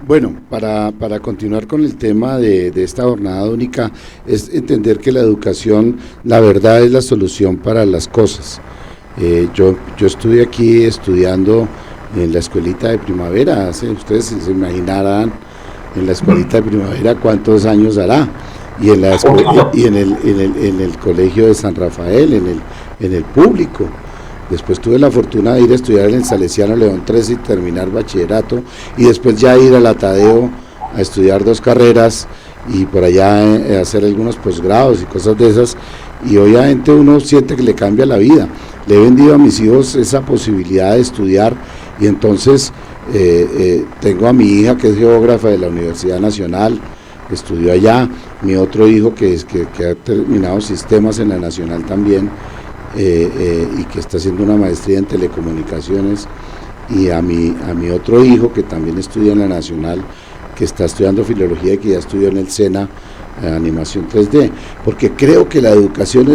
Speaker 1: Bueno, para continuar con el tema de esta jornada única, es entender que la educación, la verdad, es la solución para las cosas. Yo estuve aquí estudiando en la escuelita de primavera, ustedes se imaginarán en la escuelita de primavera cuántos años hará, y en el colegio de San Rafael, en el público. Después tuve la fortuna de ir a estudiar en el Salesiano León 13 y terminar bachillerato, y después ya ir a la Tadeo a estudiar 2 carreras y por allá hacer algunos posgrados y cosas de esas, y obviamente uno siente que le cambia la vida. Le he vendido a mis hijos esa posibilidad de estudiar, y entonces tengo a mi hija que es geógrafa de la Universidad Nacional, estudió allá, mi otro hijo que ha terminado sistemas en la Nacional también, y que está haciendo una maestría en telecomunicaciones, y a mi otro hijo que también estudia en la Nacional, que está estudiando filología y que ya estudió en el SENA animación 3D, porque creo que la educación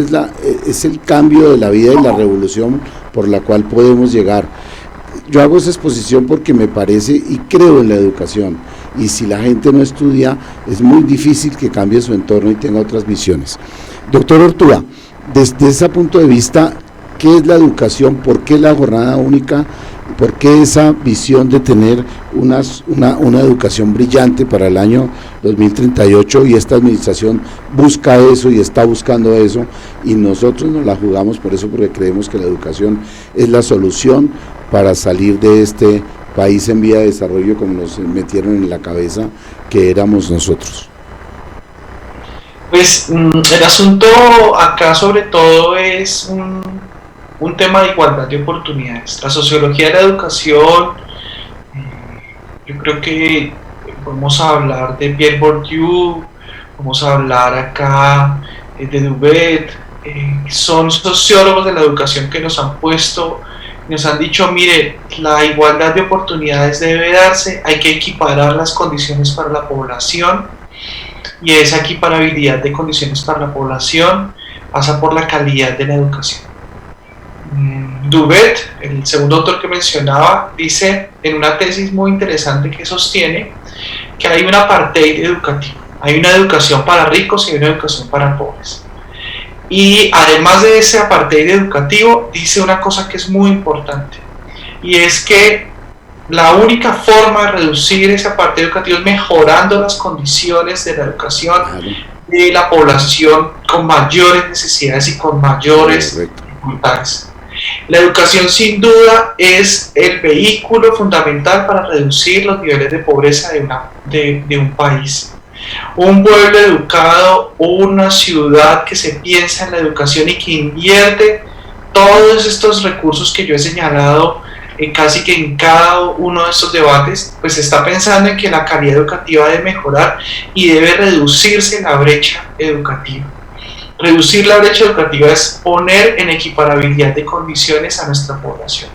Speaker 1: es el cambio de la vida y la revolución por la cual podemos llegar. Yo hago esa exposición porque me parece y creo en la educación, y si la gente no estudia es muy difícil que cambie su entorno y tenga otras visiones. Doctor Ortúa, desde ese punto de vista, ¿qué es la educación? ¿Por qué la jornada única? ¿Por qué esa visión de tener una educación brillante para el año 2038? Y esta administración busca eso y está buscando eso, y nosotros nos la jugamos por eso, porque creemos que la educación es la solución para salir de este país en vía de desarrollo, como nos metieron en la cabeza que éramos nosotros.
Speaker 2: Pues el asunto acá sobre todo es un tema de igualdad de oportunidades. La sociología de la educación, yo creo que vamos a hablar de Pierre Bourdieu, vamos a hablar acá de Duvet, son sociólogos de la educación que nos han dicho, mire, la igualdad de oportunidades debe darse, hay que equiparar las condiciones para la población, y esa equiparabilidad de condiciones para la población pasa por la calidad de la educación. Duvet, el segundo autor que mencionaba, dice en una tesis muy interesante que sostiene que hay un apartheid educativo, hay una educación para ricos y una educación para pobres. Y además de ese apartheid educativo, dice una cosa que es muy importante, y es que la única forma de reducir ese apartheid educativo es mejorando las condiciones de la educación de la población con mayores necesidades y con mayores dificultades. La educación sin duda es el vehículo fundamental para reducir los niveles de pobreza de un país. Un pueblo educado, una ciudad que se piensa en la educación y que invierte todos estos recursos que yo he señalado casi que en cada uno de estos debates, pues está pensando en que la calidad educativa debe mejorar y debe reducirse la brecha educativa. Reducir la brecha educativa es poner en equiparabilidad de condiciones a nuestra población.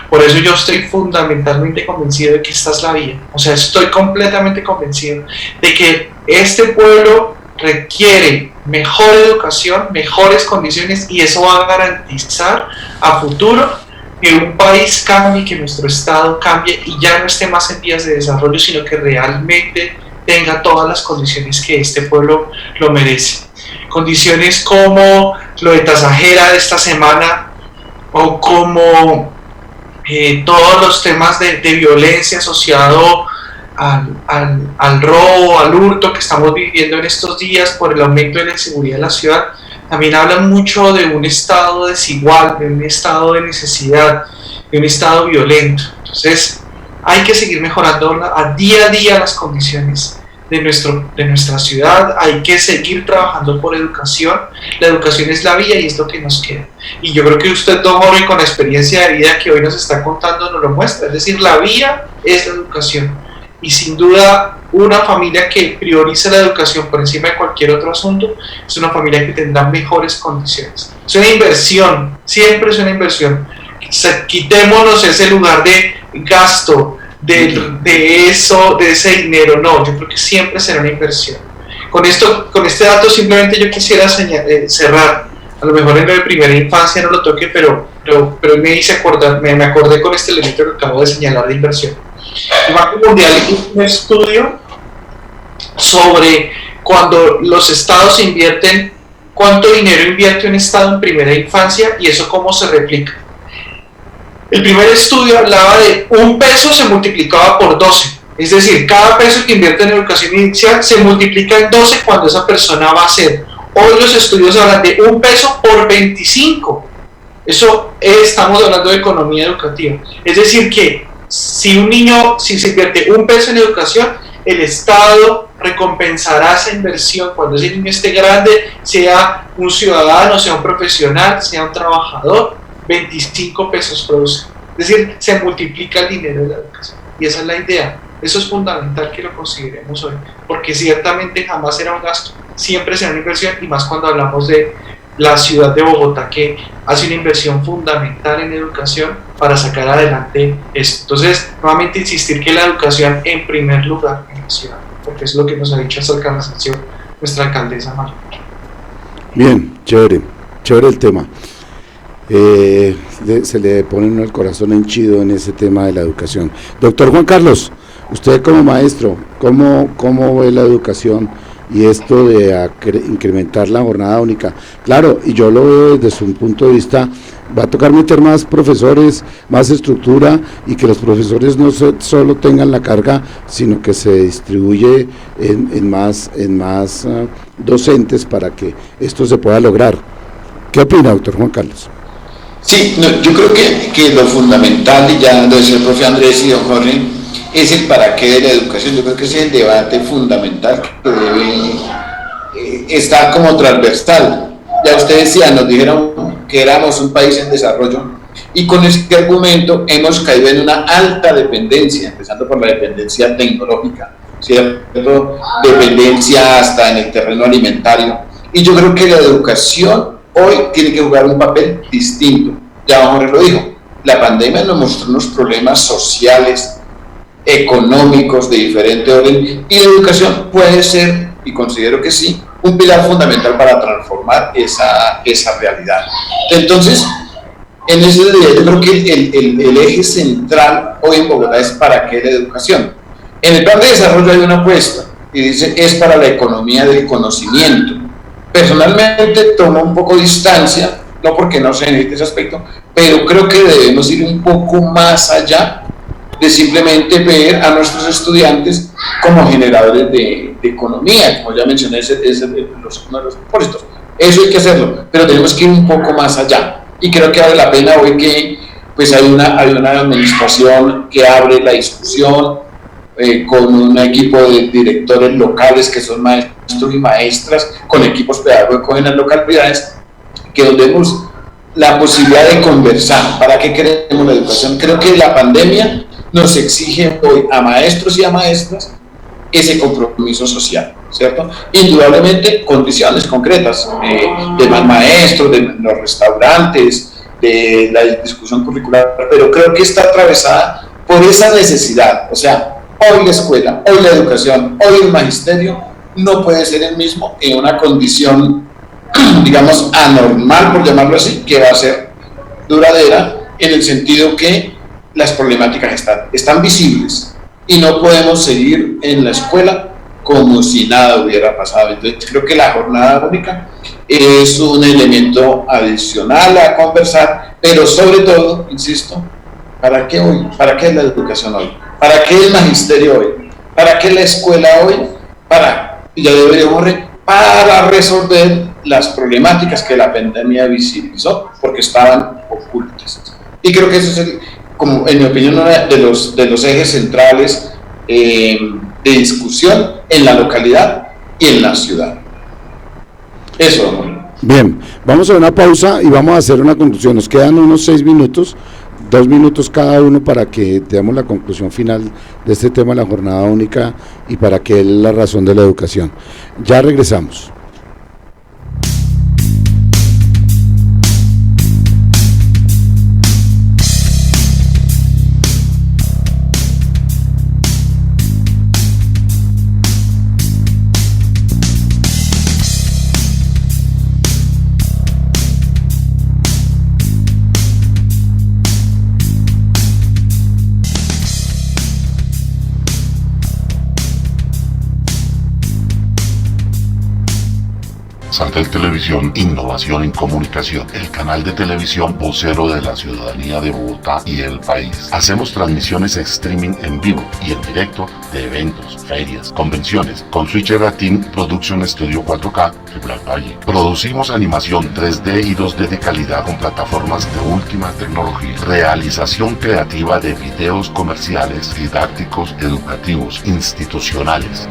Speaker 2: Por eso yo estoy fundamentalmente convencido de que esta es la vía. O sea, estoy completamente convencido de que este pueblo requiere mejor educación, mejores condiciones, y eso va a garantizar a futuro que un país cambie, que nuestro Estado cambie y ya no esté más en vías de desarrollo, sino que realmente tenga todas las condiciones que este pueblo lo merece. Condiciones como lo de Tasajera de esta semana, o como todos los temas de violencia asociado al robo, al hurto que estamos viviendo en estos días por el aumento de la inseguridad en la ciudad, también hablan mucho de un estado desigual, de un estado de necesidad, de un estado violento. Entonces hay que seguir mejorando a día las condiciones de nuestra ciudad, hay que seguir trabajando por educación. La educación es la vía y es lo que nos queda. Y yo creo que usted, don Jorge, con la experiencia de vida que hoy nos está contando, nos lo muestra. Es decir, la vía es la educación. Y sin duda, una familia que prioriza la educación por encima de cualquier otro asunto es una familia que tendrá mejores condiciones. Es una inversión, siempre es una inversión. Quitémonos ese lugar de gasto, de ese dinero. No, yo creo que siempre será una inversión. Con este dato simplemente yo quisiera cerrar. A lo mejor en la primera infancia no lo toque, pero me hice acordar, me acordé con este elemento que acabo de señalar de inversión. El Banco Mundial hizo un estudio sobre cuando los estados invierten, cuánto dinero invierte un estado en primera infancia y eso cómo se replica. El primer estudio hablaba de un peso se multiplicaba por 12, es decir, cada peso que invierte en educación inicial se multiplica en 12 cuando esa persona va a ser. Hoy los estudios hablan de un peso por 25. Eso estamos hablando de economía educativa. Es decir que si se invierte un peso en educación, el Estado recompensará esa inversión cuando ese niño esté grande, sea un ciudadano, sea un profesional, sea un trabajador, 25 pesos produce. Es decir, se multiplica el dinero de la educación. Y esa es la idea. Eso es fundamental que lo consideremos hoy, porque ciertamente jamás será un gasto, siempre será una inversión, y más cuando hablamos de la ciudad de Bogotá, que hace una inversión fundamental en educación para sacar adelante esto. Entonces, nuevamente insistir que la educación en primer lugar en la ciudad, porque es lo que nos ha dicho hasta el cansancio nuestra alcaldesa María.
Speaker 1: Bien, chévere el tema. Se le pone uno el corazón henchido en ese tema de la educación. Doctor Juan Carlos, usted como maestro, ¿cómo ve la educación y esto de incrementar la jornada única? Claro, y yo lo veo desde un punto de vista, va a tocar meter más profesores, más estructura, y que los profesores no solo tengan la carga, sino que se distribuye en más docentes para que esto se pueda lograr. ¿Qué opina, doctor Juan Carlos?
Speaker 3: Sí, no, yo creo que lo fundamental, y ya lo decía el profe Andrés y don Jorge, es el para qué de la educación. Yo creo que ese es el debate fundamental que debe estar como transversal. Ya ustedes decían, nos dijeron que éramos un país en desarrollo, y con este argumento hemos caído en una alta dependencia, empezando por la dependencia tecnológica, ¿cierto? Dependencia hasta en el terreno alimentario. Y yo creo que la educación hoy tiene que jugar un papel distinto. Ya Jorge lo dijo, la pandemia nos mostró unos problemas sociales, económicos de diferente orden, y la educación puede ser, y considero que sí, un pilar fundamental para transformar esa realidad. Entonces, en ese día yo creo que el eje central hoy en Bogotá es para qué la educación. En el plan de desarrollo hay una apuesta, y dice, es para la economía del conocimiento. Personalmente tomo un poco de distancia, no porque no se necesite ese aspecto, pero creo que debemos ir un poco más allá de simplemente ver a nuestros estudiantes como generadores de economía, como ya mencioné, los propósitos. Eso hay que hacerlo, pero tenemos que ir un poco más allá, y creo que vale la pena hoy que pues hay una administración que abre la discusión, con un equipo de directores locales que son maestros y maestras, con equipos pedagógicos en las localidades, que donde vemos la posibilidad de conversar. ¿Para qué queremos la educación? Creo que la pandemia nos exige hoy a maestros y a maestras ese compromiso social, ¿cierto? Indudablemente condiciones concretas, de más maestros, de los restaurantes, de la discusión curricular, pero creo que está atravesada por esa necesidad. O sea, hoy la escuela, hoy la educación, hoy el magisterio no puede ser el mismo en una condición, digamos, anormal, por llamarlo así, que va a ser duradera, en el sentido que las problemáticas están visibles, y no podemos seguir en la escuela como si nada hubiera pasado. Entonces creo que la jornada única es un elemento adicional a conversar, pero sobre todo, insisto, ¿para qué hoy? ¿Para qué la educación hoy? ¿Para qué el magisterio hoy? ¿Para qué la escuela hoy? Ya deberíamos para resolver las problemáticas que la pandemia visibilizó, porque estaban ocultas. Y creo que eso es, como en mi opinión, uno de los ejes centrales de discusión en la localidad y en la ciudad. Eso, amor.
Speaker 1: Bien, vamos a una pausa y vamos a hacer una conclusión. Nos quedan unos 6 minutos, 2 minutos cada uno, para que demos la conclusión final de este tema de la jornada única y para que es la razón de la educación. Ya regresamos.
Speaker 6: Santel Televisión, innovación en comunicación, el canal de televisión vocero de la ciudadanía de Bogotá y el país. Hacemos transmisiones streaming en vivo y en directo de eventos, ferias, convenciones, con Switcher Team Production Studio 4K de Black Valle. Producimos animación 3D y 2D de calidad con plataformas de última tecnología. Realización creativa de videos comerciales, didácticos, educativos, institucionales.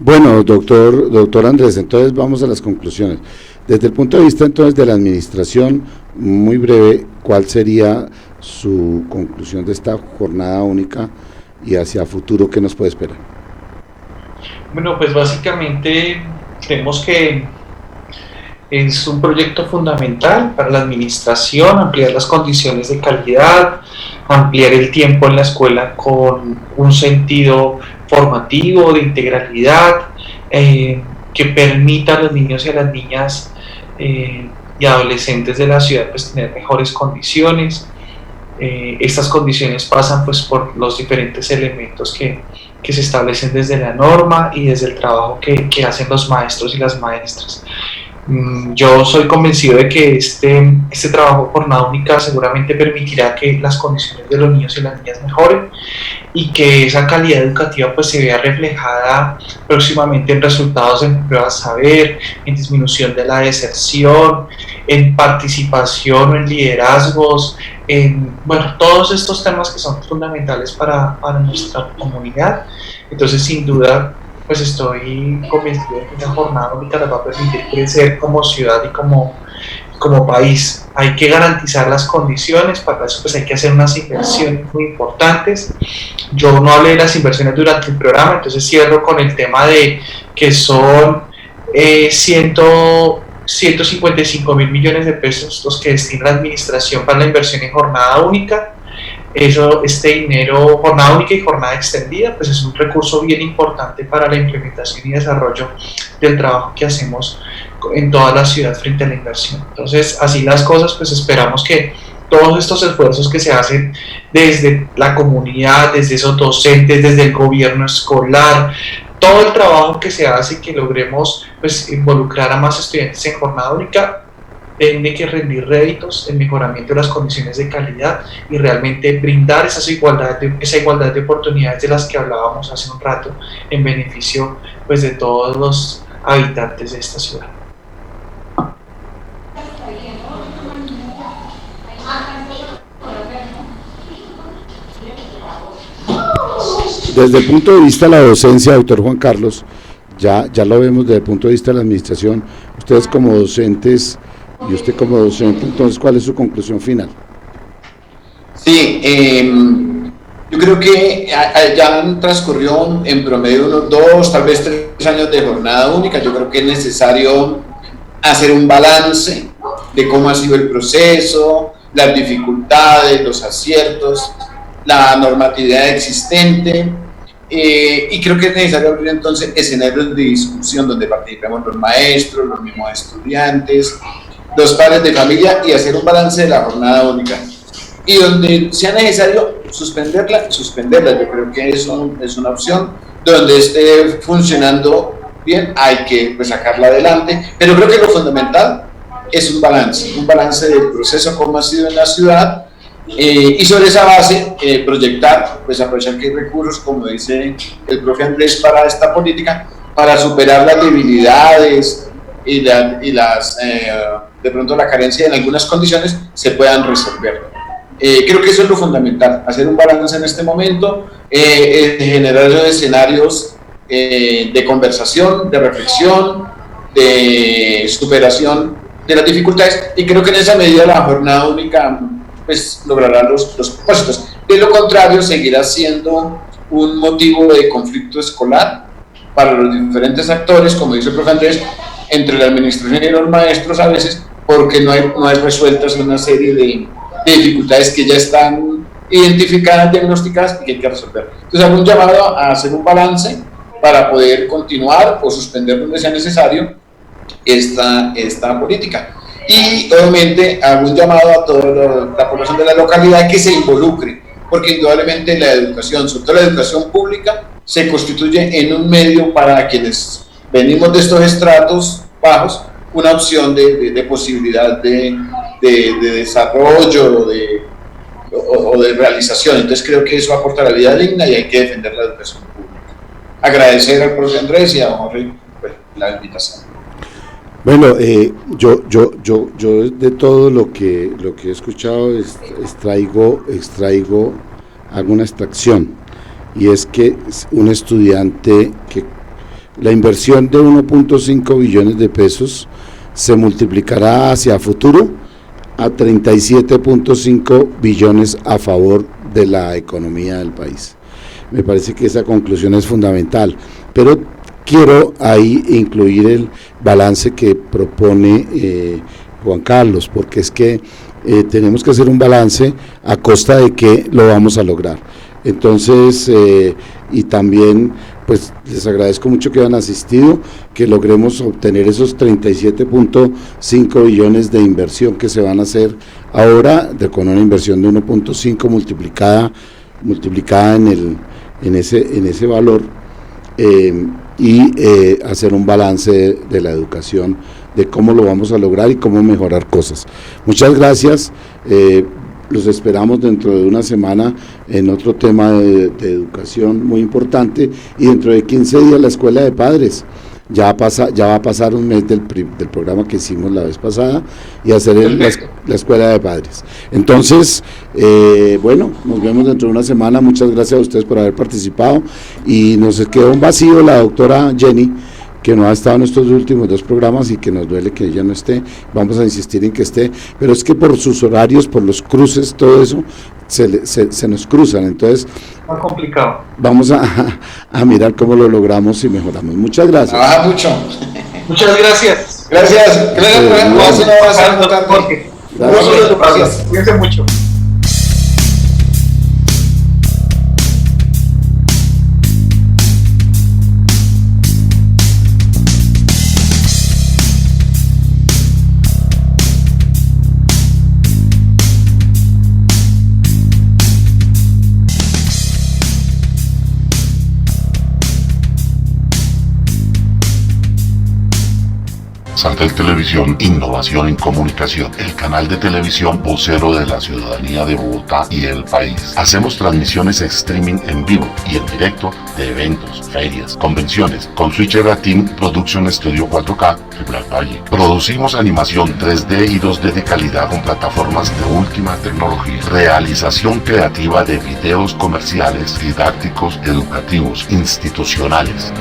Speaker 1: Bueno, doctor Andrés, entonces vamos a las conclusiones. Desde el punto de vista entonces de la administración, muy breve, ¿cuál sería su conclusión de esta jornada única y hacia futuro qué nos puede esperar?
Speaker 2: Bueno, pues básicamente creemos que es un proyecto fundamental para la administración, ampliar las condiciones de calidad, ampliar el tiempo en la escuela con un sentido formativo, de integralidad, que permita a los niños y a las niñas y adolescentes de la ciudad pues tener mejores condiciones. Estas condiciones pasan pues por los diferentes elementos que se establecen desde la norma y desde el trabajo que hacen los maestros y las maestras. Yo soy convencido de que este trabajo por jornada única seguramente permitirá que las condiciones de los niños y las niñas mejoren y que esa calidad educativa pues se vea reflejada próximamente en resultados en pruebas saber, en disminución de la deserción, en participación o en liderazgos, en todos estos temas que son fundamentales para nuestra comunidad. Entonces, sin duda, pues estoy convencido de que la jornada única nos va a permitir crecer como ciudad y como país. Hay que garantizar las condiciones, para eso pues hay que hacer unas inversiones muy importantes. Yo no hablé de las inversiones durante el programa, entonces cierro con el tema de que son 155 mil millones de pesos los que destina la administración para la inversión en jornada única. Este dinero, jornada única y jornada extendida, pues es un recurso bien importante para la implementación y desarrollo del trabajo que hacemos en toda la ciudad frente a la inversión. Entonces, así las cosas, pues esperamos que todos estos esfuerzos que se hacen desde la comunidad, desde esos docentes, desde el gobierno escolar, todo el trabajo que se hace y que logremos pues involucrar a más estudiantes en jornada única, tiene que rendir réditos en mejoramiento de las condiciones de calidad y realmente brindar esa igualdad de oportunidades de las que hablábamos hace un rato en beneficio pues de todos los habitantes de esta ciudad.
Speaker 1: Desde el punto de vista de la docencia, doctor Juan Carlos, ya lo vemos desde el punto de vista de la administración, ustedes como docentes y usted como docente, entonces, ¿cuál es su conclusión final?
Speaker 3: Sí, yo creo que ya transcurrió en promedio unos 2, tal vez 3 años de jornada única. Yo creo que es necesario hacer un balance de cómo ha sido el proceso, las dificultades, los aciertos, la normatividad existente, y creo que es necesario abrir entonces escenarios de discusión donde participemos los maestros, los mismos estudiantes, los padres de familia, y hacer un balance de la jornada única, y donde sea necesario suspenderla, yo creo que eso es una opción. Donde esté funcionando bien hay que pues sacarla adelante, pero creo que lo fundamental es un balance del proceso como ha sido en la ciudad, y sobre esa base proyectar, pues aprovechar que hay recursos, como dice el profe Andrés, para esta política, para superar las debilidades, de pronto la carencia en algunas condiciones se puedan resolver. Creo que eso es lo fundamental, hacer un balance en este momento, generar escenarios de conversación, de reflexión, de superación de las dificultades, y creo que en esa medida la jornada única pues logrará los propósitos. De lo contrario, seguirá siendo un motivo de conflicto escolar para los diferentes actores, como dice el profe Andrés, entre la administración y los maestros a veces, porque no hay resueltas una serie de dificultades que ya están identificadas, diagnosticadas y que hay que resolver. Entonces hago un llamado a hacer un balance para poder continuar o suspender donde sea necesario esta política. Y obviamente hago un llamado a toda la población de la localidad que se involucre, porque indudablemente la educación, sobre todo la educación pública, se constituye en un medio para quienes venimos de estos estratos bajos, una opción de posibilidad de desarrollo o de realización. Entonces creo que eso aporta la vida digna y hay que defender la educación pública. Agradecer al profesor Andrés y a Jorge pues, la invitación.
Speaker 1: Bueno, yo de todo lo que he escuchado extraigo alguna extracción, y es que un estudiante, que la inversión de 1.5 billones de pesos se multiplicará hacia futuro a 37.5 billones a favor de la economía del país. Me parece que esa conclusión es fundamental, pero quiero ahí incluir el balance que propone Juan Carlos, porque es que tenemos que hacer un balance a costa de que lo vamos a lograr. Entonces, y también pues les agradezco mucho que hayan asistido, que logremos obtener esos 37.5 billones de inversión que se van a hacer ahora, con una inversión de 1.5 multiplicada en ese valor, y hacer un balance de la educación, de cómo lo vamos a lograr y cómo mejorar cosas. Muchas gracias. Los esperamos dentro de una semana en otro tema de educación muy importante, y dentro de 15 días la Escuela de Padres. Ya va a pasar un mes del programa que hicimos la vez pasada, y hacer la Escuela de Padres. Entonces, bueno, nos vemos dentro de una semana. Muchas gracias a ustedes por haber participado, y nos quedó un vacío la doctora Jenny, que no ha estado en estos últimos 2 programas y que nos duele que ella no esté. Vamos a insistir en que esté, pero es que por sus horarios, por los cruces, todo eso se nos cruzan. Entonces
Speaker 2: muy complicado.
Speaker 1: Vamos a mirar cómo lo logramos y mejoramos. Muchas gracias.
Speaker 3: Trabaja mucho.
Speaker 2: Muchas gracias.
Speaker 3: Gracias.
Speaker 2: Gracias. Cuídense mucho.
Speaker 6: Santel Televisión, innovación en comunicación, el canal de televisión vocero de la ciudadanía de Bogotá y el país. Hacemos transmisiones streaming en vivo y en directo de eventos, ferias, convenciones, con Switcher Team Production Studio 4K y Black Magic. Producimos animación 3D y 2D de calidad con plataformas de última tecnología. Realización creativa de videos comerciales, didácticos, educativos, institucionales.